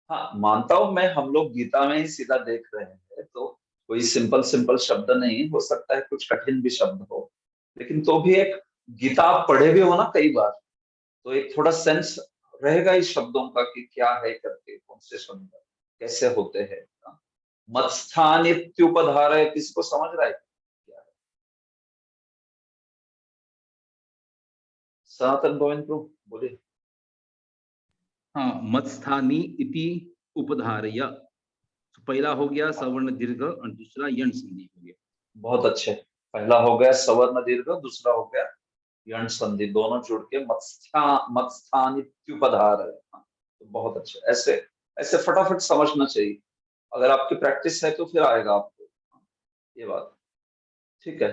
हाँ मानता हूं मैं, हम लोग गीता में ही सीधा देख रहे हैं, तो कोई सिंपल सिंपल शब्द नहीं हो सकता है, कुछ कठिन भी शब्द हो, लेकिन तो भी एक गीता आप पढ़े भी हो ना कई बार, तो एक थोड़ा सेंस रहेगा इस शब्दों का कि क्या है करके, कौन से शब्द कैसे होते हैं। मत्स्थानित्युपधारय किसको समझ रहा है क्या है? सनातन गोविंद प्रभु बोलिए। हाँ, मत्स्थानी इति उपधारय, तो पहला हो गया सवर्ण दीर्घ और दूसरा यण संधि हो गया। बहुत अच्छे, पहला हो गया सवर्ण दीर्घ, दूसरा हो गया यण संधि, दोनों जुड़ के मत्स्थानित्युपधारय। तो बहुत अच्छे, ऐसे ऐसे फटाफट समझना चाहिए, अगर आपकी प्रैक्टिस है तो फिर आएगा आपको, ये बात, ठीक है।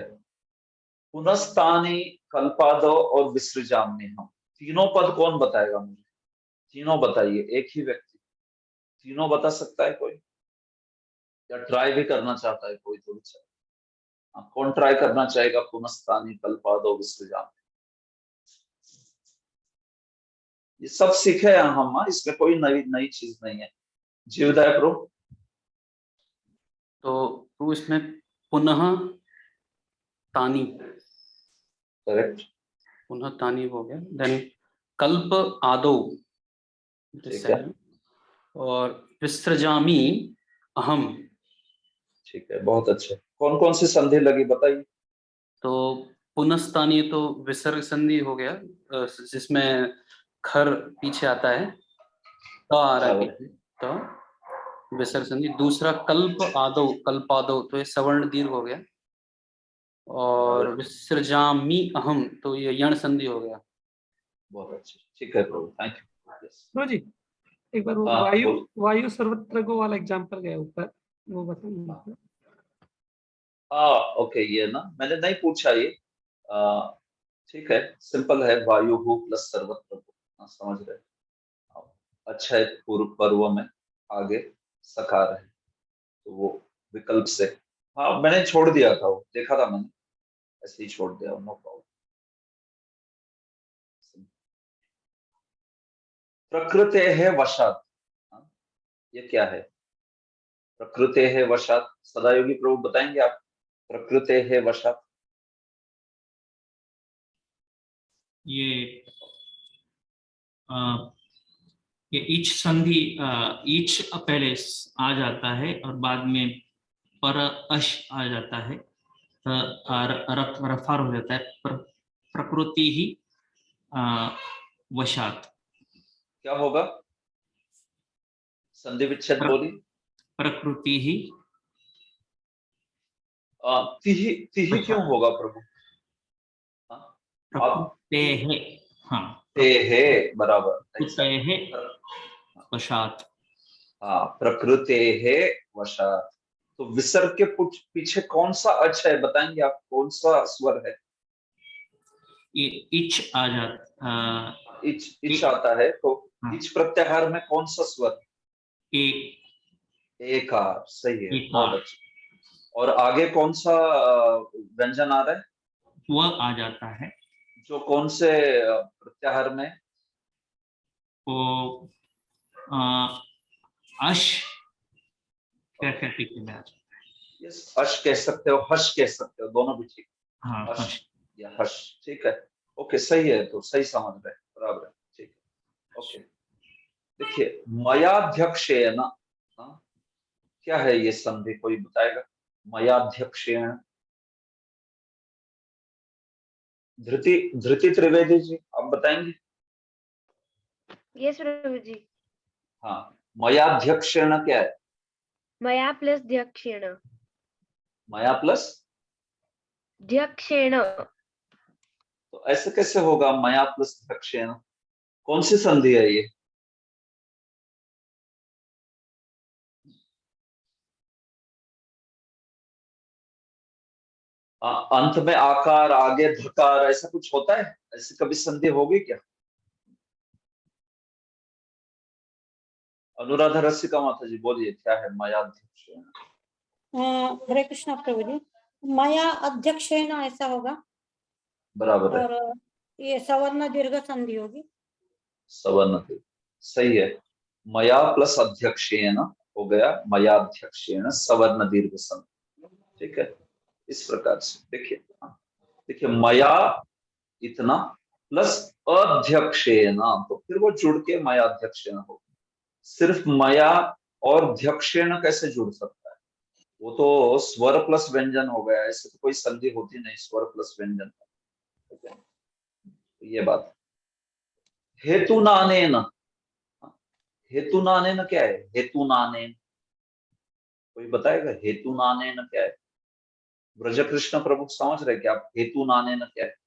पुनस्तानी, कल्पादो और विसृजाम्य, हम तीनों पद कौन बताएगा मुझे, तीनों बताइए, एक ही व्यक्ति तीनों बता सकता है कोई, या ट्राई भी करना चाहता है कोई तो विचार, कौन ट्राई करना चाहेगा? पुनस्तानी, कल्पादो, विसृजाम्य, ये सब सीखे हैं हम, इसमें कोई नई नई चीज नहीं है। जीवदाय प्रो, तो इसमें पुनः तानी, करेक्ट, पुनः तानी हो गया। देन कल्प आदो, ठीक है, और विसृजामि अहम, ठीक है, बहुत अच्छे। कौन कौन सी संधि लगी बताइए। तो पुनस्तानी तो विसर्ग संधि हो गया, जिसमें खर पीछे आता है, तो आ रहा है पीछे, तो विसर्ग संधि। दूसरा कल्प आदो, कल्पादो, तो ये सवर्ण दीर्घ हो गया। और विसृजामि अहम, तो ये यण संधि हो गया। बहुत अच्छे, ठीक है प्रभु, थैंक यू। प्रभु जी एक बार वो वायु सर्वत्र गो वाला एग्जांपल गया ऊपर, वो बताइए। ओके, ये ना मैंने नहीं पूछा ये, ठीक है, सिंपल है, वायु हो प्लस सर्वत्र को, समझ रहे, अच्छा है। पूर्व पर्व में आगे सकार है, तो वो विकल्प से, हाँ मैंने छोड़ दिया था, वो देखा था मैंने, ऐसे ही छोड़ दिया, नो प्रॉब्लम। प्रकृते है वशात, ये क्या है? प्रकृते है वशात, सदायोगी प्रभु बताएंगे आप, प्रकृते है वशात। ये ईच संधि, ईच पहले आ जाता है और बाद में पर अश आ जाता है, रफार हो जाता है, प्रकृति ही वशात। क्या होगा? संधि विच्छेद बोली। प्रकृति ही, तिही क्यों होगा प्रभु? प्रकृते है, हाँ प्रकृतेः बराबर वशात। हाँ, प्रकृतेः वशात। तो विसर्ग के पीछे कौन सा अच है, बताएंगे आप? कौन सा स्वर है? इच आ जाता, इच आता है। तो इच प्रत्याहार में कौन सा स्वर? एकार। सही है, बहुत अच्छा। और आगे कौन सा व्यंजन आ रहा है? वह आ जाता है। जो कौन से प्रत्याहार में? वो अश क्या टिके में आ जाता है। यस, अश कह सकते हो, हर्ष कह सकते हो, दोनों भी ठीक। हाँ, अश या हर्ष, ठीक है। ओके, सही है, तो सही समझ रहे, बराबर है, ठीक है। ओके, देखिए मयाध्यक्षेण, क्या है ये संधि, कोई बताएगा? मयाध्यक्षेण। धृति धृति त्रिवेदी जी, आप बताएंगे? यस प्रभु जी। हाँ, मयाध्यक्षेण क्या है? मया प्लस ध्यक्षेण। मया प्लस ध्यक्षेण। तो ऐसे कैसे होगा? मया प्लस ध्यक्षेण, कौन सी संधि है ये? अंत में आकार, आगे धकार, ऐसा कुछ होता है? ऐसी कभी संधि होगी क्या? अनुराधा रसिका माता जी बोलिए, क्या है मयाध्यक्षेण? हरे कृष्णा प्रभु जी। मया अध्यक्षेण ऐसा होगा, बराबर है। और ये सवर्ण दीर्घ संधि होगी। सवर्ण दीर्घ, सही है। मया प्लस अध्यक्षेण हो गया मयाध्यक्षेण सवर्ण दीर्घ संधि, ठीक है। इस प्रकार से देखिए, देखिए मया इतना प्लस अध्यक्षेण, तो फिर वो जुड़ के मयाध्यक्षेण हो। सिर्फ मया और ध्यक्षेण कैसे जुड़ सकता है? वो तो स्वर प्लस व्यंजन हो गया, ऐसे तो कोई संधि होती नहीं स्वर प्लस व्यंजन, ठीक है। तो ये बात। हेतुनानेन, हेतुनानेन क्या है? हेतुनानेन कोई बताएगा? हेतुनानेन क्या है? ब्रज कृष्ण प्रभु समझ रहे क्या आप? हेतुनानेन क्या है?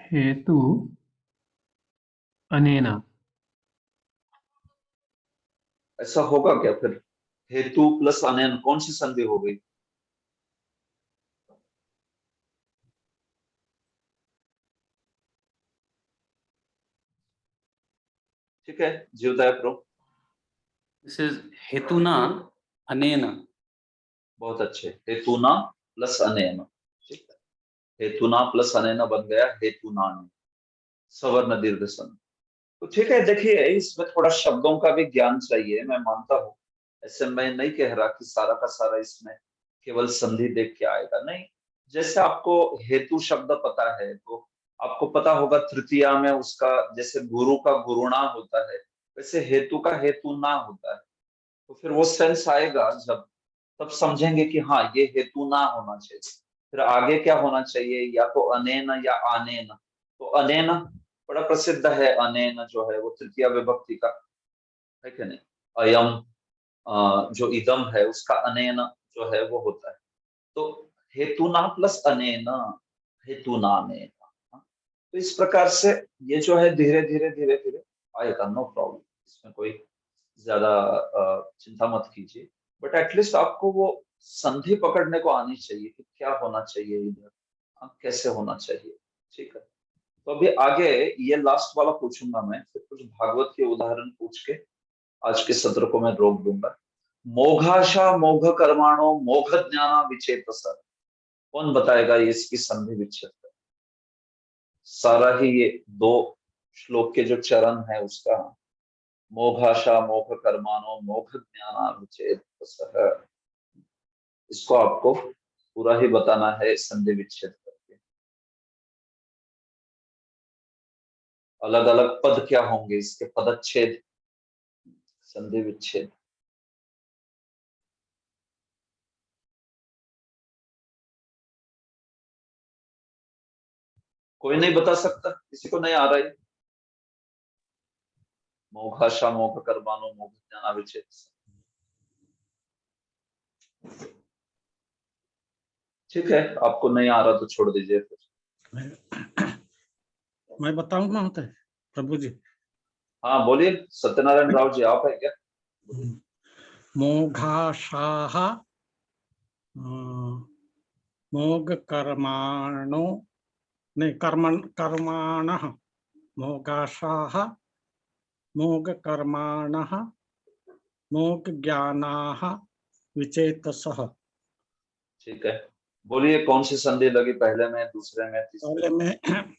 हेतु अनेन। ऐसा होगा क्या फिर? हेतु प्लस अनेन कौन सी संधि हो गई? ठीक है, जीवदाय प्रभु। दिस इज हेतुना अनेन। बहुत अच्छे, हेतुना प्लस अनेन, ठीक है। हेतुना प्लस अनेन बन गया हेतुनान, सवर्ण दीर्घ संधि। तो ठीक है, देखिए इसमें थोड़ा शब्दों का भी ज्ञान चाहिए, मैं मानता हूँ। ऐसे मैं नहीं कह रहा कि सारा का सारा इसमें केवल संधि देख के आएगा, नहीं। जैसे आपको हेतु शब्द पता है, तो आपको पता होगा तृतीया में उसका, जैसे गुरु का गुरुणा होता है, वैसे हेतु का हेतु ना होता है। तो फिर वो सेंस आएगा जब, तब समझेंगे कि हाँ ये हेतु ना होना चाहिए। फिर आगे क्या होना चाहिए? या तो अनेन या आनेन। तो अनेन बड़ा प्रसिद्ध है, अनेन जो है वो तृतीया विभक्ति का है कि नहीं? अयम, जो इदम है उसका अनेन जो है वो होता है। तो हेतुना प्लस अनेन, हेतुनानेन। तो इस प्रकार से ये जो है धीरे धीरे धीरे धीरे आएगा, नो प्रॉब्लम, इसमें कोई ज्यादा चिंता मत कीजिए। बट एटलीस्ट आपको वो संधि पकड़ने को आनी चाहिए कि क्या होना चाहिए इधर, कैसे होना चाहिए, ठीक है। तो अभी आगे ये लास्ट वाला पूछूंगा मैं, फिर कुछ भागवत के उदाहरण पूछ के आज के सत्र को मैं रोक दूंगा। मोघाशा मोघ कर्माणो मोघ ज्ञाना विचेतसा, कौन बताएगा ये इसकी संधि विच्छेद? सारा ही ये 2 श्लोक के जो चरण है उसका, मोघाशा मोघ कर्माणो मोघ ज्ञाना विचेतसः, इसको आपको पूरा ही बताना है संधि विच्छेद करके। अलग अलग पद क्या होंगे इसके, पदच्छेद, संधि विच्छेद। कोई नहीं बता सकता? किसी को नहीं आ रहा है? मोघाशा मोघ कर्माणो मोघ ज्ञाना विचेतसः। ठीक है, आपको नहीं आ रहा तो छोड़ दीजिए फिर। मैं बताऊं महोदय प्रभु जी? हाँ बोलिए, सत्यनारायण राव जी आप है क्या? मोघाशाह मोघ कर्माणो नहीं कर्माणः मोघाशाह मोघ कर्माणः मोघ ज्ञानाः विचेतसः। ठीक है, बोलिए कौन सी संधि लगी पहले में, दूसरे में, तीसरे पहले में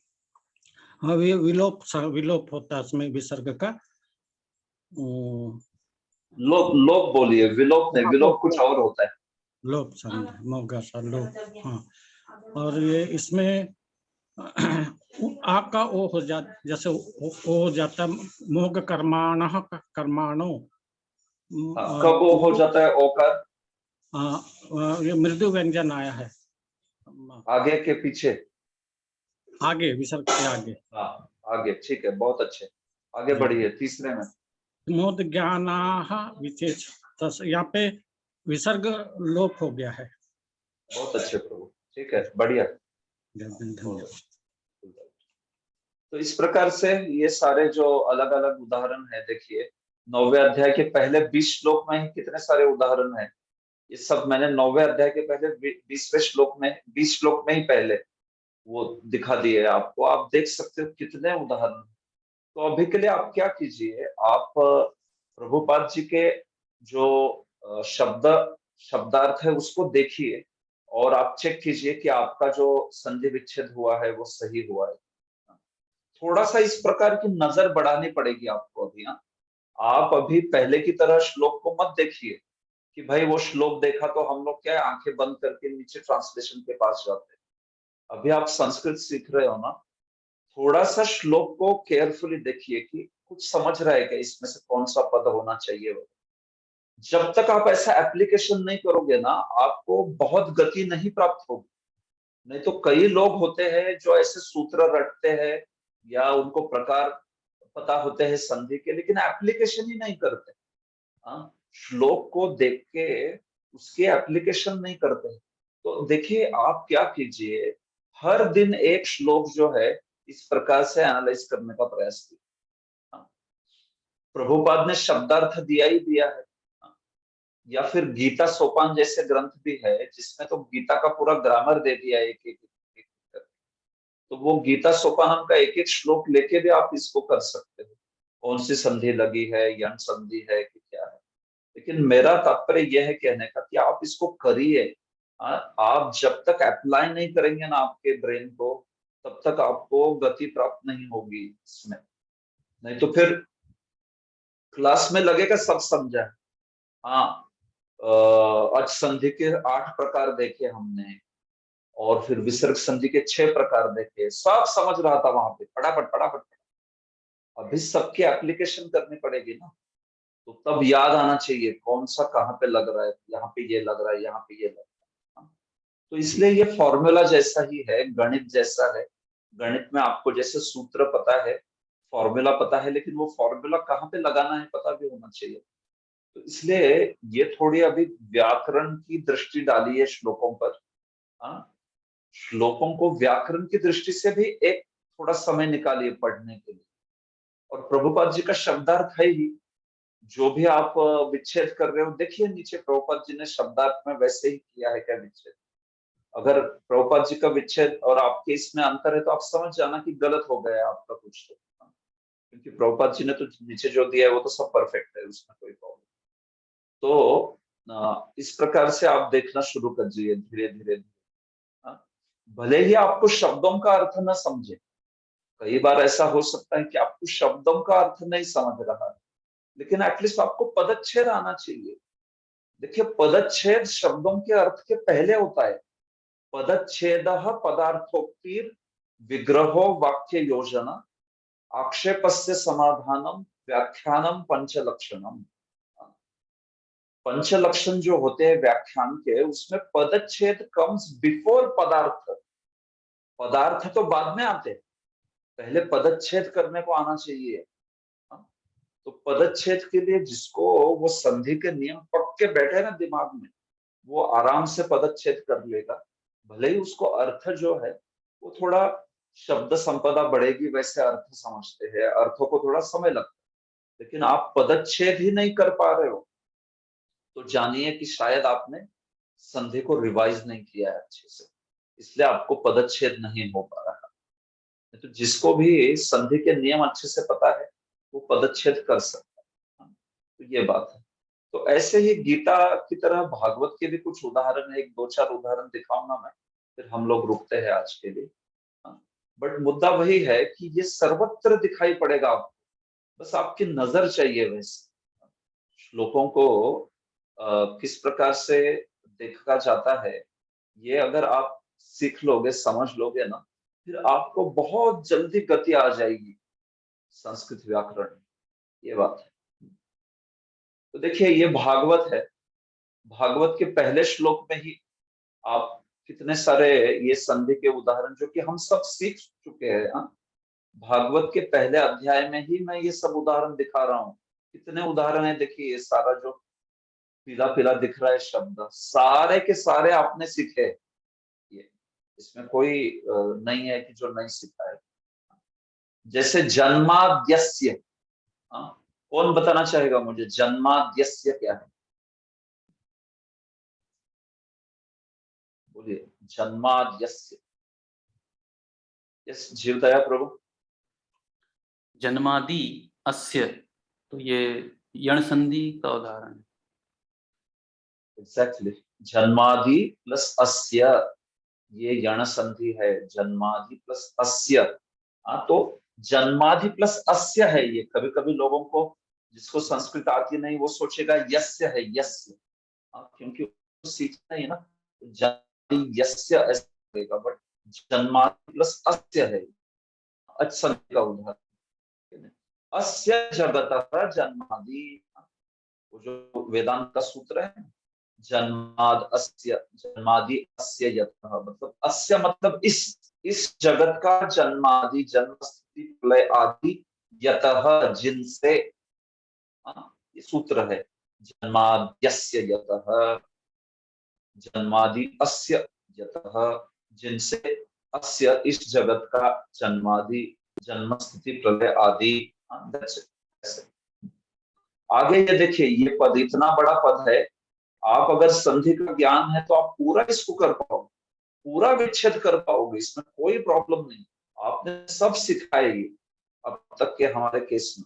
हाँ विलोप होता है उसमें विसर्ग का। लोप लोप बोलिए, विलोप नहीं, विलोप कुछ और होता है। लोप संधि मोघाशा लोप। हाँ, और ये इसमें आ का ओ हो जाता, जैसे ओ हो जाता मोघ कर्माणः कर्माणो। कब वो हो जाता है ओकार? ये मृदु व्यंजन आया है आगे के पीछे? आगे, विसर्ग के आगे। हाँ आगे, ठीक है, बहुत अच्छे, आगे बढ़िए। तीसरे में मोद ज्ञानाः विचेतसः, यहाँ पे विसर्ग लोप हो गया है। बहुत अच्छे प्रभु, ठीक है, बढ़िया। तो इस प्रकार से ये सारे जो अलग अलग उदाहरण है, देखिए 9वें अध्याय के पहले 20 श्लोक में ही कितने सारे उदाहरण है। ये सब मैंने 9वें अध्याय के पहले 20वें श्लोक में, 20 श्लोक में ही पहले वो दिखा दिए आपको। आप देख सकते हो कितने उदाहरण। तो अभी के लिए आप क्या कीजिए, आप प्रभुपाद जी के जो शब्दार्थ है उसको देखिए और आप चेक कीजिए कि आपका जो संधि विच्छेद हुआ है वो सही हुआ है। थोड़ा सा इस प्रकार की नजर बढ़ानी पड़ेगी आपको अभी। हाँ, आप अभी पहले की तरह श्लोक को मत देखिए कि भाई वो श्लोक देखा तो हम लोग क्या है, आंखें बंद करके नीचे ट्रांसलेशन के पास जाते हैं। अभी आप संस्कृत सीख रहे हो ना, थोड़ा सा श्लोक को केयरफुली देखिए कि कुछ समझ रहा है क्या, इसमें से कौन सा पद होना चाहिए। जब तक आप ऐसा एप्लीकेशन नहीं करोगे ना, आपको बहुत गति नहीं प्राप्त होगी। नहीं तो कई लोग होते हैं जो ऐसे सूत्र रटते हैं या उनको प्रकार पता होते हैं संधि के, लेकिन एप्लीकेशन ही नहीं करते। श्लोक को देख के उसके एप्लीकेशन नहीं करते। तो देखिए आप क्या कीजिए, हर दिन एक श्लोक जो है इस प्रकार से एनालाइज करने का प्रयास कीजिए। प्रभुपाद ने शब्दार्थ दिया ही दिया है, या फिर गीता सोपान जैसे ग्रंथ भी है जिसमें तो गीता का पूरा ग्रामर दे दिया है एक एक। तो वो गीता सोपान का एक एक श्लोक लेके भी आप इसको कर सकते हो, कौन सी संधि लगी है, यण संधि है कि क्या है। लेकिन मेरा तात्पर्य यह है कहने का कि आप इसको करिए। आप जब तक अप्लाई नहीं करेंगे ना आपके ब्रेन को, तब तक आपको गति प्राप्त नहीं होगी इसमें। नहीं तो फिर क्लास में लगेगा सब समझा है। हाँ, अच संधि के 8 प्रकार देखे हमने, और फिर विसर्ग संधि के 6 प्रकार देखे, सब समझ रहा था वहां पे, फटाफट फटाफट। अभी सबकी एप्लीकेशन करनी पड़ेगी ना, तो तब याद आना चाहिए कौन सा कहाँ पे लग रहा है, यहाँ पे ये लग रहा है, यहाँ पे ये लग रहा है। तो इसलिए ये फॉर्मूला जैसा ही है, गणित जैसा है। गणित में आपको जैसे सूत्र पता है, फॉर्मूला पता है, लेकिन वो फॉर्मूला कहाँ पे लगाना है पता भी होना चाहिए। तो इसलिए ये थोड़ी अभी व्याकरण की दृष्टि डाली है श्लोकों पर। श्लोकों को व्याकरण की दृष्टि से भी एक थोड़ा समय निकालिए पढ़ने के लिए। और प्रभुपाद जी का शब्दार्थ है ही, जो भी आप विच्छेद कर रहे हो देखिए नीचे प्रभुपाद जी ने शब्दार्थ में वैसे ही किया है क्या विच्छेद। अगर प्रभुपाद जी का विच्छेद और आपके इसमें अंतर है तो आप समझ जाना कि गलत हो गया आपका कुछ, क्योंकि प्रभुपाद जी ने तो नीचे जो दिया है वो तो सब परफेक्ट है, उसमें कोई प्रॉब्लम। तो इस प्रकार से आप देखना शुरू कर दीजिए धीरे धीरे। भले ही आपको शब्दों का अर्थ न समझे, कई बार ऐसा हो सकता है कि आपको शब्दों का अर्थ नहीं समझ रहा है, लेकिन एटलीस्ट आपको पदच्छेद आना चाहिए। देखिए पदच्छेद शब्दों के अर्थ के पहले होता है। पदच्छेद पदार्थोक्तिर विग्रहो वाक्य योजना आक्षेपस्य समाधानम व्याख्यानम पंचलक्षणम। पंचलक्षण जो होते हैं व्याख्यान के, उसमें पदच्छेद कम्स बिफोर पदार्थ। पदार्थ तो बाद में आते हैं, पहले पदच्छेद करने को आना चाहिए। तो पदच्छेद के लिए जिसको वो संधि के नियम पक्के बैठे ना दिमाग में, वो आराम से पदच्छेद कर लेगा। भले ही उसको अर्थ जो है वो थोड़ा शब्द संपदा बढ़ेगी, वैसे अर्थ समझते हैं, अर्थों को थोड़ा समय लगता है, लेकिन आप पदच्छेद ही नहीं कर पा रहे हो तो जानिए कि शायद आपने संधि को रिवाइज नहीं किया है अच्छे से, इसलिए आपको पदच्छेद नहीं हो पा रहा। तो जिसको भी संधि के नियम अच्छे से पता है वो पदच्छेद कर सकता है। तो ये बात है। तो ऐसे ही गीता की तरह भागवत के भी कुछ उदाहरण है, एक दो चार उदाहरण दिखाऊंगा मैं, फिर हम लोग रुकते हैं आज के लिए। बट मुद्दा वही है कि ये सर्वत्र दिखाई पड़ेगा आपको, बस आपकी नजर चाहिए। वैसे श्लोकों को किस प्रकार से देखा जाता है, ये अगर आप सीख लोगे, समझ लोगे ना, फिर आपको बहुत जल्दी गति आ जाएगी संस्कृत व्याकरण में। ये बात है। तो देखिए ये भागवत है, भागवत के पहले श्लोक में ही आप कितने सारे ये संधि के उदाहरण जो कि हम सब सीख चुके हैं। भागवत के पहले अध्याय में ही मैं ये सब उदाहरण दिखा रहा हूँ। कितने उदाहरण है देखिए, ये सारा जो पीला पीला दिख रहा है शब्द, सारे के सारे आपने सीखे। ये इसमें कोई नहीं है कि जो नहीं सीखा है। जैसे जन्माद्यस्य, कौन बताना चाहेगा मुझे जन्माद्यस्य क्या है? बोलिए जन्माद्यस्य। यस जीवदया प्रभु। जन्मादि अस्य, तो ये यण संधि का उदाहरण है। एग्जैक्टली, जन्मादि प्लस अस्य, ये यण संधि है। जन्मादि प्लस अस्य, तो जन्मादि प्लस अस्य है। ये कभी कभी लोगों को, जिसको संस्कृत आती नहीं, वो सोचेगा यस्य है, यस्य, क्योंकि वो सीखना ही ना, यस्य ऐसा लगेगा, बट जन्मादि प्लस अस्य है। अच्छा का उदाहरण, अस्य जगतः जन्मादि, वो जो वेदांत का सूत्र है, जन्माद अस्य, जन्मादि अस्य यतः, मतलब अस्य मतलब इस जगत का जन्मादि, जन्म स्थिति प्रलय आदि, यतः जिनसे, ये सूत्र है। जन्माद्यस्य यतः, जन्मादि अस्य यतः, जिनसे, अस्य इस जगत का जन्मादि, जन्म स्थिति प्रलय आदि। आगे ये देखिए, ये पद इतना बड़ा पद है, आप अगर संधि का ज्ञान है तो आप पूरा इसको कर पाओगे, पूरा विच्छेद कर पाओगे, इसमें कोई प्रॉब्लम नहीं। आपने सब सिखाएगी अब तक के हमारे केस में।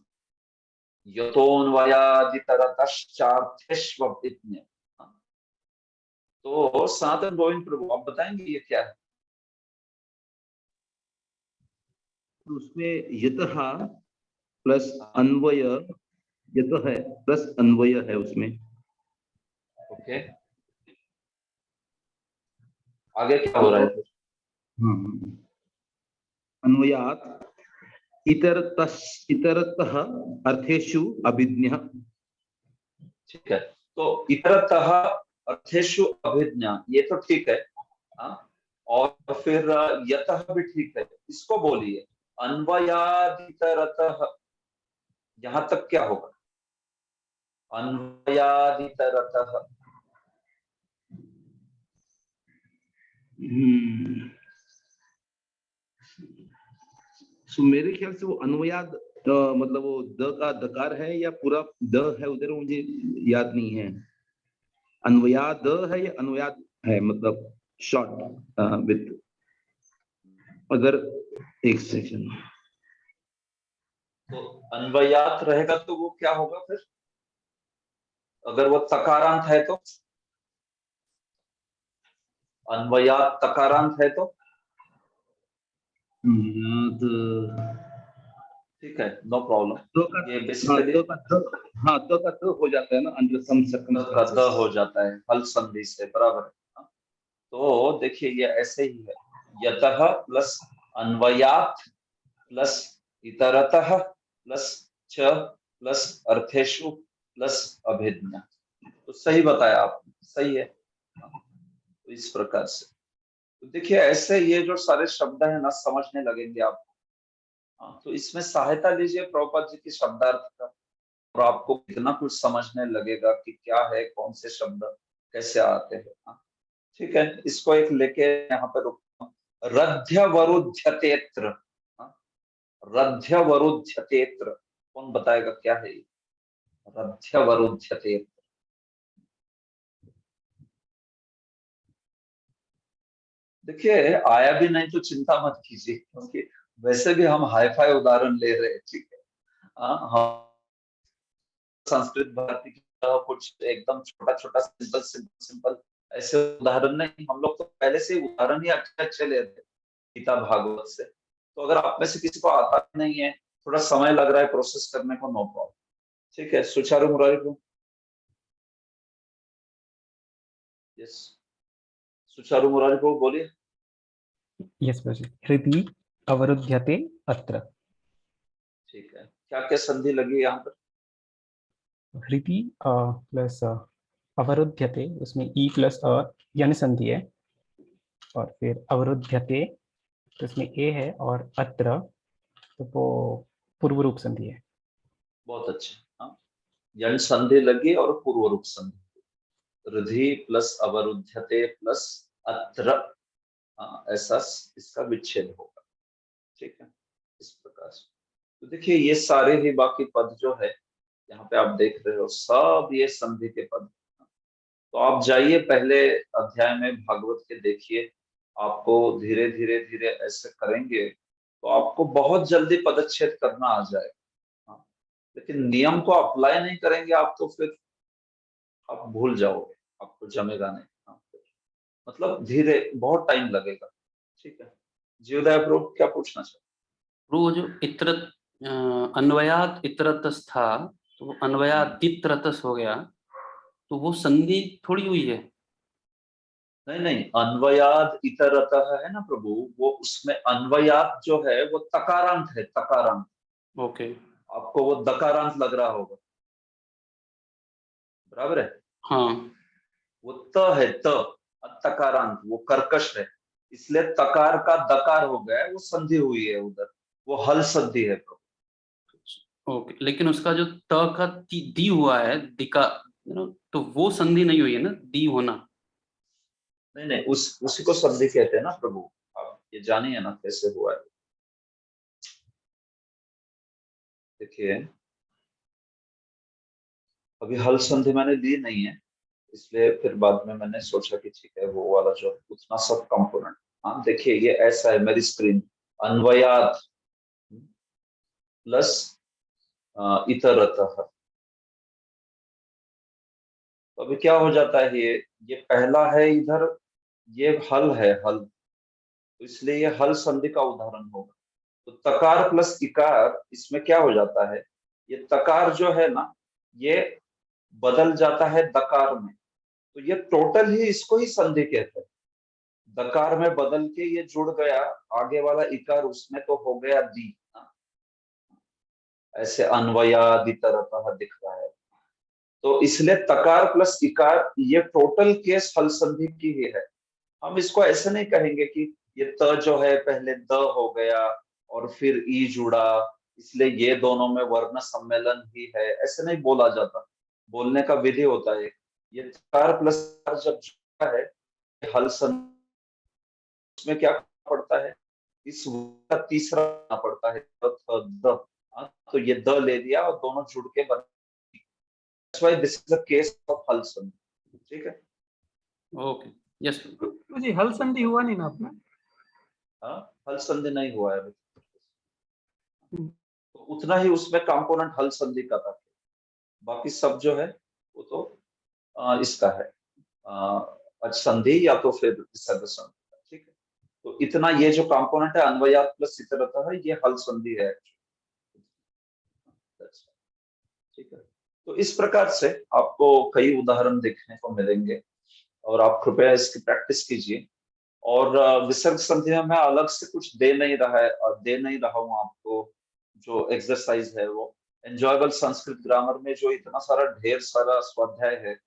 यतोन्वयादितरतश्चार्थेष्वभिज्ञ, तो सनातन गोविंद प्रभु आप बताएंगे ये क्या है? उसमें यतः प्लस अन्वय, यतः है प्लस अन्वय है उसमें। ओके, आगे क्या हो रहा है? अन्वयात् इतरतः अर्थेषु अभिज्ञः। ठीक है, तो इतरतः अर्थेषु अभिज्ञा, ये तो ठीक है। और फिर यतः भी ठीक है, इसको बोलिए अन्वयादितरतः, यहां तक क्या होगा? अन्वयादितरतः, सो मेरे ख्याल से वो अन्वयाद मतलब वो द का दकार है या पूरा द है उधर, मुझे याद नहीं है। अन्वयाद है या अन्वयाद है, मतलब शॉर्ट विथ, अगर एक सेकंड, तो अन्वयात रहेगा तो वो क्या होगा फिर? अगर वो तकारांत है तो, अन्वयात तकारांत है तो ठीक है, नो प्रॉब्लम। ये बेसिकली तो का तो हो जाता है ना, अंडर सम सर्कमस्टेंसेस हो जाता है हल संधि से, बराबर है। तो देखिए ये ऐसे ही है, यतः प्लस अन्वयात प्लस इतरतः प्लस च प्लस अर्थेषु प्लस अभिज्ञा। तो सही बताया आपने, सही है। तो इस प्रकार से तो देखिए ऐसे ये जो सारे शब्द है ना, समझने लगेंगे आपको। तो इसमें सहायता लीजिए प्रभुपाद जी की शब्दार्थ का, और आपको कितना कुछ समझने लगेगा कि क्या है, कौन से शब्द कैसे आते हैं। ठीक है, इसको एक लेके यहाँ पे रुकता हूँ। रध्यवरुध्यतेत्र, रध्यवरुध्यतेत्र, कौन बताएगा क्या है ये रध्यवरुध्यतेत्र? देखिए आया भी नहीं तो चिंता मत कीजिए, क्योंकि वैसे भी हम हाई फाई उदाहरण ले रहे हैं, ठीक है। हम संस्कृत भारती की तरह कुछ एकदम छोटा छोटा सिंपल सिंपल सिंपल ऐसे उदाहरण नहीं, हम लोग तो पहले से उदाहरण ही अच्छे अच्छे ले रहे हैं गीता भागवत से। तो अगर आप में से किसी को आता नहीं है, थोड़ा समय लग रहा है प्रोसेस करने को, नो प्रॉब्लम, ठीक है। सुचारू मुरारी को, यस, सुचारू मुरारी को बोलिए। यस प्रभु जी। हृदि अवरुध्यते अत्र। ठीक है, क्या क्या संधि लगी यहाँ पर? हृदि प्लस अवरुध्यते, उसमें ई प्लस अ यानी संधि है, और फिर अवरुध्यते तो इसमें ए है, और अत्र तो वो पूर्व रूप संधि है। बहुत अच्छे, हाँ, यण संधि लगी और पूर्व रूप संधि, हृदि प्लस अवरुध्यते प्लस अत्र, हाँ, ऐसा इसका विच्छेद होगा, ठीक है, इस प्रकार से। तो देखिए ये सारे ही बाकी पद जो है यहाँ पे आप देख रहे हो, सब ये संधि के पद। तो आप जाइए पहले अध्याय में भागवत के देखिए, आपको धीरे धीरे धीरे ऐसे करेंगे तो आपको बहुत जल्दी पदच्छेद करना आ जाएगा। हाँ, लेकिन नियम को अप्लाई नहीं करेंगे आप तो फिर आप भूल जाओगे, आपको जमेगा नहीं। हाँ, मतलब धीरे, बहुत टाइम लगेगा, ठीक है। जीवदया प्रभु क्या पूछना चाहते? वो जो इत्र अन्वयात इतरतस था, तो वो अन्वयात इतरतस हो गया, तो वो संधि थोड़ी हुई है। नहीं नहीं, अन्वयाद इतरतः है ना प्रभु, वो उसमें अन्वयात जो है वो तकारांत है, तकारांत। ओके, आपको वो दकारांत लग रहा होगा, बराबर है? हाँ, वो त है, त, तकारांत, वो कर्कश है, इसलिए तकार का दकार हो गया है, वो संधि हुई है उधर, वो हल संधि है प्रभु। ओके, लेकिन उसका जो त का दी हुआ है, दिका, तो वो संधि नहीं हुई है ना, दी होना। नहीं नहीं, उसी को संधि कहते हैं ना प्रभु, आप ये जानिए ना कैसे हुआ है। देखिए अभी हल संधि मैंने ली नहीं है, इसलिए फिर बाद में मैंने सोचा कि ठीक है वो वाला जो उतना सब कंपोनेंट। हाँ देखिए ये ऐसा है मेरी स्क्रीन, अन्वयात प्लस इतरतः। तो अभी क्या हो जाता है, ये पहला है इधर, ये हल है, हल, तो इसलिए ये हल संधि का उदाहरण होगा। तो तकार प्लस इकार, इसमें क्या हो जाता है, ये तकार जो है ना ये बदल जाता है दकार में, तो ये टोटल ही इसको ही संधि कहते हैं। दकार में बदल के ये जुड़ गया, आगे वाला इकार उसमें तो हो गया दी, ऐसे अन्वयादितरतः दिख रहा है। तो इसलिए तकार प्लस इकार ये टोटल केस हल संधि की ही है। हम इसको ऐसे नहीं कहेंगे कि ये त जो है पहले द हो गया और फिर ई जुड़ा, इसलिए ये दोनों में वर्ण सम्मेलन ही है, ऐसे नहीं बोला जाता। बोलने का विधि होता है, ये तकार प्लस जब जुड़ा है हल संधि, उसमें क्या पड़ता है, इस का तीसरा पड़ता है द, तो ये द ले लिया और दोनों जुड़ के बन, that's why this is a case of हल संधि, ठीक है। ओके, यस जी, हल संधि हुआ नहीं ना अपना? हाँ, हल संधि नहीं हुआ है अभी, तो उतना ही उसमें कंपोनेंट हल संधि का था, बाकी सब जो है वो तो इसका है अच संधि या तो फिर विसर्ग संधि, ठीक है। तो इतना ये जो कंपोनेंट है अन्वयात प्लस इतरतः है, ये हल संधि है, ठीक है। तो इस प्रकार से आपको कई उदाहरण देखने को मिलेंगे और आप कृपया इसकी प्रैक्टिस कीजिए। और विसर्ग संधि में मैं अलग से कुछ दे नहीं रहा हूँ आपको, जो एक्सरसाइज है वो एंजॉयबल संस्कृत ग्रामर में जो इतना सारा ढेर सारा स्वाध्याय है,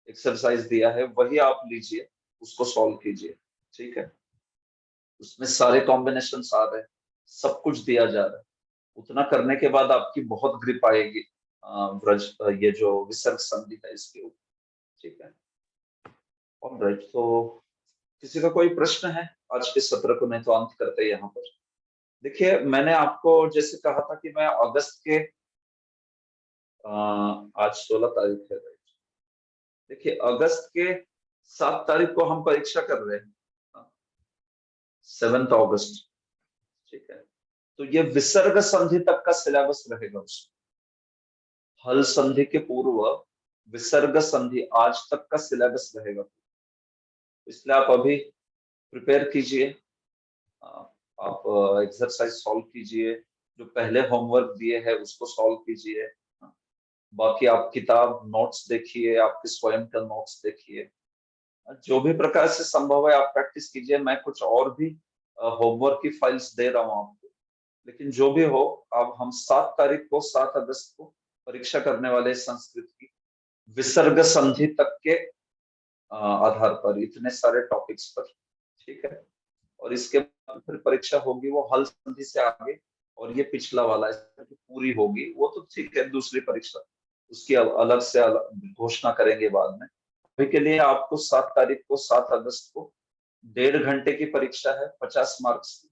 एक्सरसाइज दिया है, वही आप लीजिए, उसको सॉल्व कीजिए, ठीक है। उसमें सारे कॉम्बिनेशन आ रहे हैं, सब कुछ दिया जा रहा है, उतना करने के बाद आपकी बहुत ग्रिप आएगी ब्रज ये जो विसर्ग संधि है इसके ऊपर, ठीक है। ऑलराइट, तो किसी का कोई प्रश्न है आज के सत्र को? नहीं तो अंत करते हैं यहाँ पर। देखिए, मैंने आपको जैसे कहा था कि मैं अगस्त के आज 16 तारीख है। देखिए, अगस्त के 7 तारीख को हम परीक्षा कर रहे हैं, 7 अगस्त, ठीक है। तो ये विसर्ग संधि तक का सिलेबस रहेगा उसमें। हल संधि के पूर्व विसर्ग संधि आज तक का सिलेबस रहेगा, इसलिए आप अभी प्रिपेयर कीजिए, आप एक्सरसाइज सॉल्व कीजिए, जो पहले होमवर्क दिए हैं उसको सॉल्व कीजिए, बाकी आप किताब नोट्स देखिए, आपके स्वयं का नोट्स देखिए, जो भी प्रकार से संभव है आप प्रैक्टिस कीजिए। मैं कुछ और भी होमवर्क की फाइल्स दे रहा हूँ आपको, लेकिन जो भी हो, अब हम 7 तारीख को 7 अगस्त को परीक्षा करने वाले संस्कृत की विसर्ग संधि तक के आधार पर इतने सारे टॉपिक्स पर, ठीक है। और इसके बाद फिर परीक्षा होगी वो हल संधि से आगे, और ये पिछला वाला पूरी होगी वो तो ठीक है, दूसरी परीक्षा उसकी अलग से घोषणा करेंगे बाद में। अभी के लिए आपको 7 तारीख को 7 अगस्त को 1.5 घंटे की परीक्षा है, 50 मार्क्स की,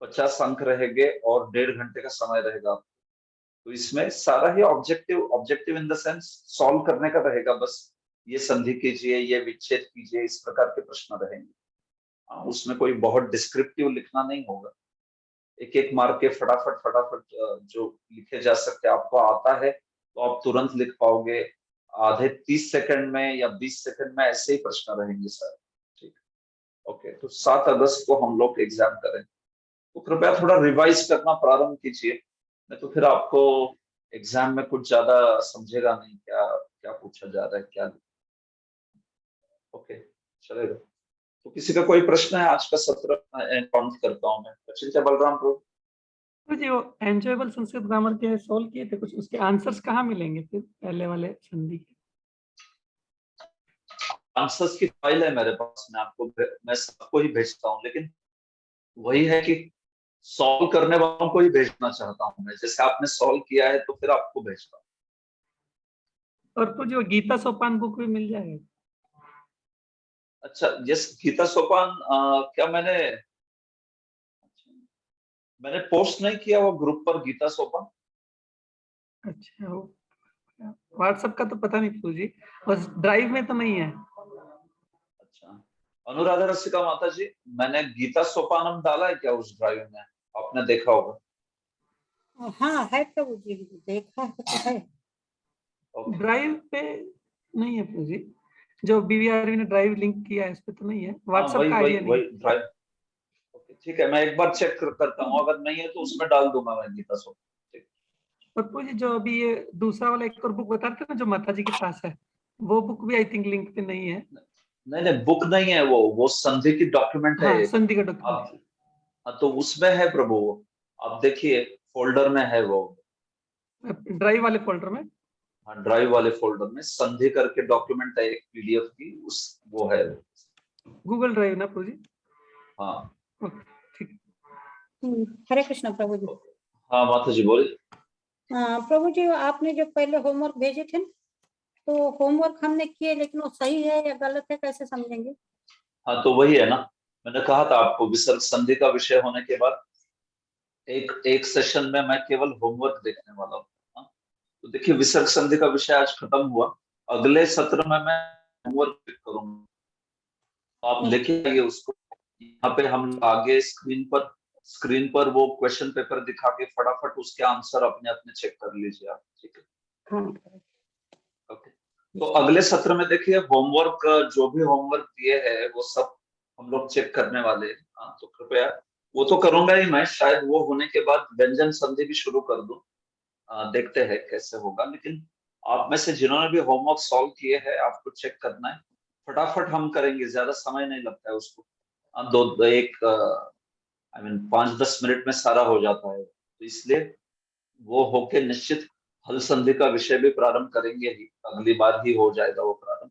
50 अंक रहेंगे और 1.5 घंटे का समय रहेगा। तो इसमें सारा ही objective in the sense solve करने का रहेगा, बस ये संधि कीजिए, ये विच्छेद कीजिए, इस प्रकार के प्रश्न रहेंगे। उसमें कोई बहुत डिस्क्रिप्टिव लिखना नहीं होगा, एक एक मार्क के फटाफट जो लिखे जा सकते आपको आता है तो आप तुरंत लिख पाओगे, आधे 30 सेकंड में या 20 सेकंड में ऐसे ही प्रश्न रहेंगे सर, ठीक। ओके, तो 7 अगस्त को हम लोग एग्जाम करें, तो कृपया थोड़ा रिवाइज करना प्रारंभ कीजिए, नहीं तो फिर आपको एग्जाम में कुछ ज्यादा समझेगा नहीं क्या क्या पूछा जा रहा है क्या। ओके, चलेगा। तो किसी का कोई प्रश्न है? आज का सत्र काउंट करता हूँ मैं। चिंता बलराम प्रभु तो जी वो एंजॉयबल संस्कृत ग्रामर के सोल्व किए थे कुछ, उसके आंसर्स कहाँ मिलेंगे फिर पहले वाले संधि के? आंसर्स की फाइल है मेरे पास, मैं सबको ही भेजता हूँ, लेकिन वही है कि सॉल्व करने वालों को ही भेजना चाहता हूँ मैं, जैसे आपने सॉल्व किया है तो फिर आपको भेजता हूँ। और तो जो गीता सोपान बुक भी मिल जाएगा? अच्छा, यस, गीता सोपान क्या मैंने पोस्ट नहीं किया वो ग्रुप पर गीता सोपान? अच्छा, वो व्हाट्सएप का तो पता नहीं प्रभु जी, बस ड्राइव में तो नहीं है। अच्छा, अनुराधा रसिका माता जी, मैंने गीता सोपानम डाला है क्या उस ड्राइव में? आपने देखा होगा। हाँ है प्रभु जी, देखा है। ड्राइव पे नहीं है प्रभु जी, जो बीवीआरवी ने ड्राइव लिंक किया है इस पे तो नहीं है, व्हाट्सएप का आइडिया नहीं। वही ड्राइव। ओके, ठीक है, मैं एक बार चेक करता हूँ, अगर नहीं है तो उसमें डाल दूंगा मैं गीता सोपान। और प्रभु जी जो अभी ये दूसरा वाला एक और बुक बता रहे थे ना जो माता जी के पास है, वो बुक भी आई थिंक लिंक पे नहीं है। नहीं, बुक नहीं है वो संधि की डॉक्यूमेंट है। हाँ, संधि का डॉक्यूमेंट। तो उसमें है प्रभु, वो आप देखिए फोल्डर में है वो, ड्राइव वाले फोल्डर में। हाँ, ड्राइव वाले फोल्डर में संधि करके डॉक्यूमेंट है एक पीडीएफ की, उस वो है गूगल ड्राइव ना प्रभु जी? हाँ ठीक। हरे कृष्ण प्रभु जी। हाँ माता जी बोलिए। प्रभु जी, आपने जो पहले होमवर्क भेजे थे तो होमवर्क हमने किए, लेकिन वो सही है या गलत है कैसे समझेंगे? हाँ, तो वही है ना, मैंने कहा था आपको विसर्ग संधि का विषय होने के बाद एक सेशन में मैं केवल होमवर्क देखने वाला हूँ। तो देखिए, विसर्ग संधि का विषय आज खत्म हुआ, अगले सत्र में मैं होमवर्क करूंगा, आप लेके आइए उसको। यहाँ पे हम आगे स्क्रीन पर वो क्वेश्चन पेपर दिखा के फटाफट उसके आंसर अपने अपने चेक कर लीजिए आप, ठीक है। ओके, तो अगले सत्र में देखिए होमवर्क, जो भी होमवर्क दिए हैं वो सब हम लोग चेक करने वाले हैं। हाँ, तो कृपया, वो तो करूंगा ही मैं, शायद वो होने के बाद व्यंजन संधि भी शुरू कर दूं, देखते हैं कैसे होगा। लेकिन आप में से जिन्होंने भी होमवर्क सॉल्व किए हैं आपको चेक करना है, फटाफट हम करेंगे, ज्यादा समय नहीं लगता है उसको, एक 5-10 मिनट में सारा हो जाता है। तो इसलिए वो होके निश्चित हल संधि का विषय भी प्रारंभ करेंगे ही, अगली बार ही हो जाएगा वो प्रारंभ।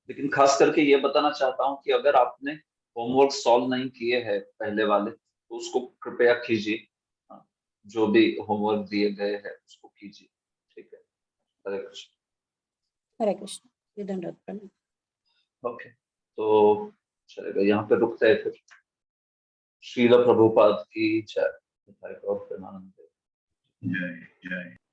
लेकिन खास करके ये बताना चाहता हूँ कि अगर आपने होमवर्क सॉल्व नहीं किए हैं पहले वाले तो उसको कृपया कीजिए, जो भी होमवर्क दिए गए हैं उसको कीजिए, ठीक है। हरे कृष्ण। हरे कृष्ण। दंडवत प्रणाम। ओके, तो चलेगा, यहाँ पे रुकते हैं फिर। श्रील प्रभुपाद की जय। प्रेमानंद। जय जय।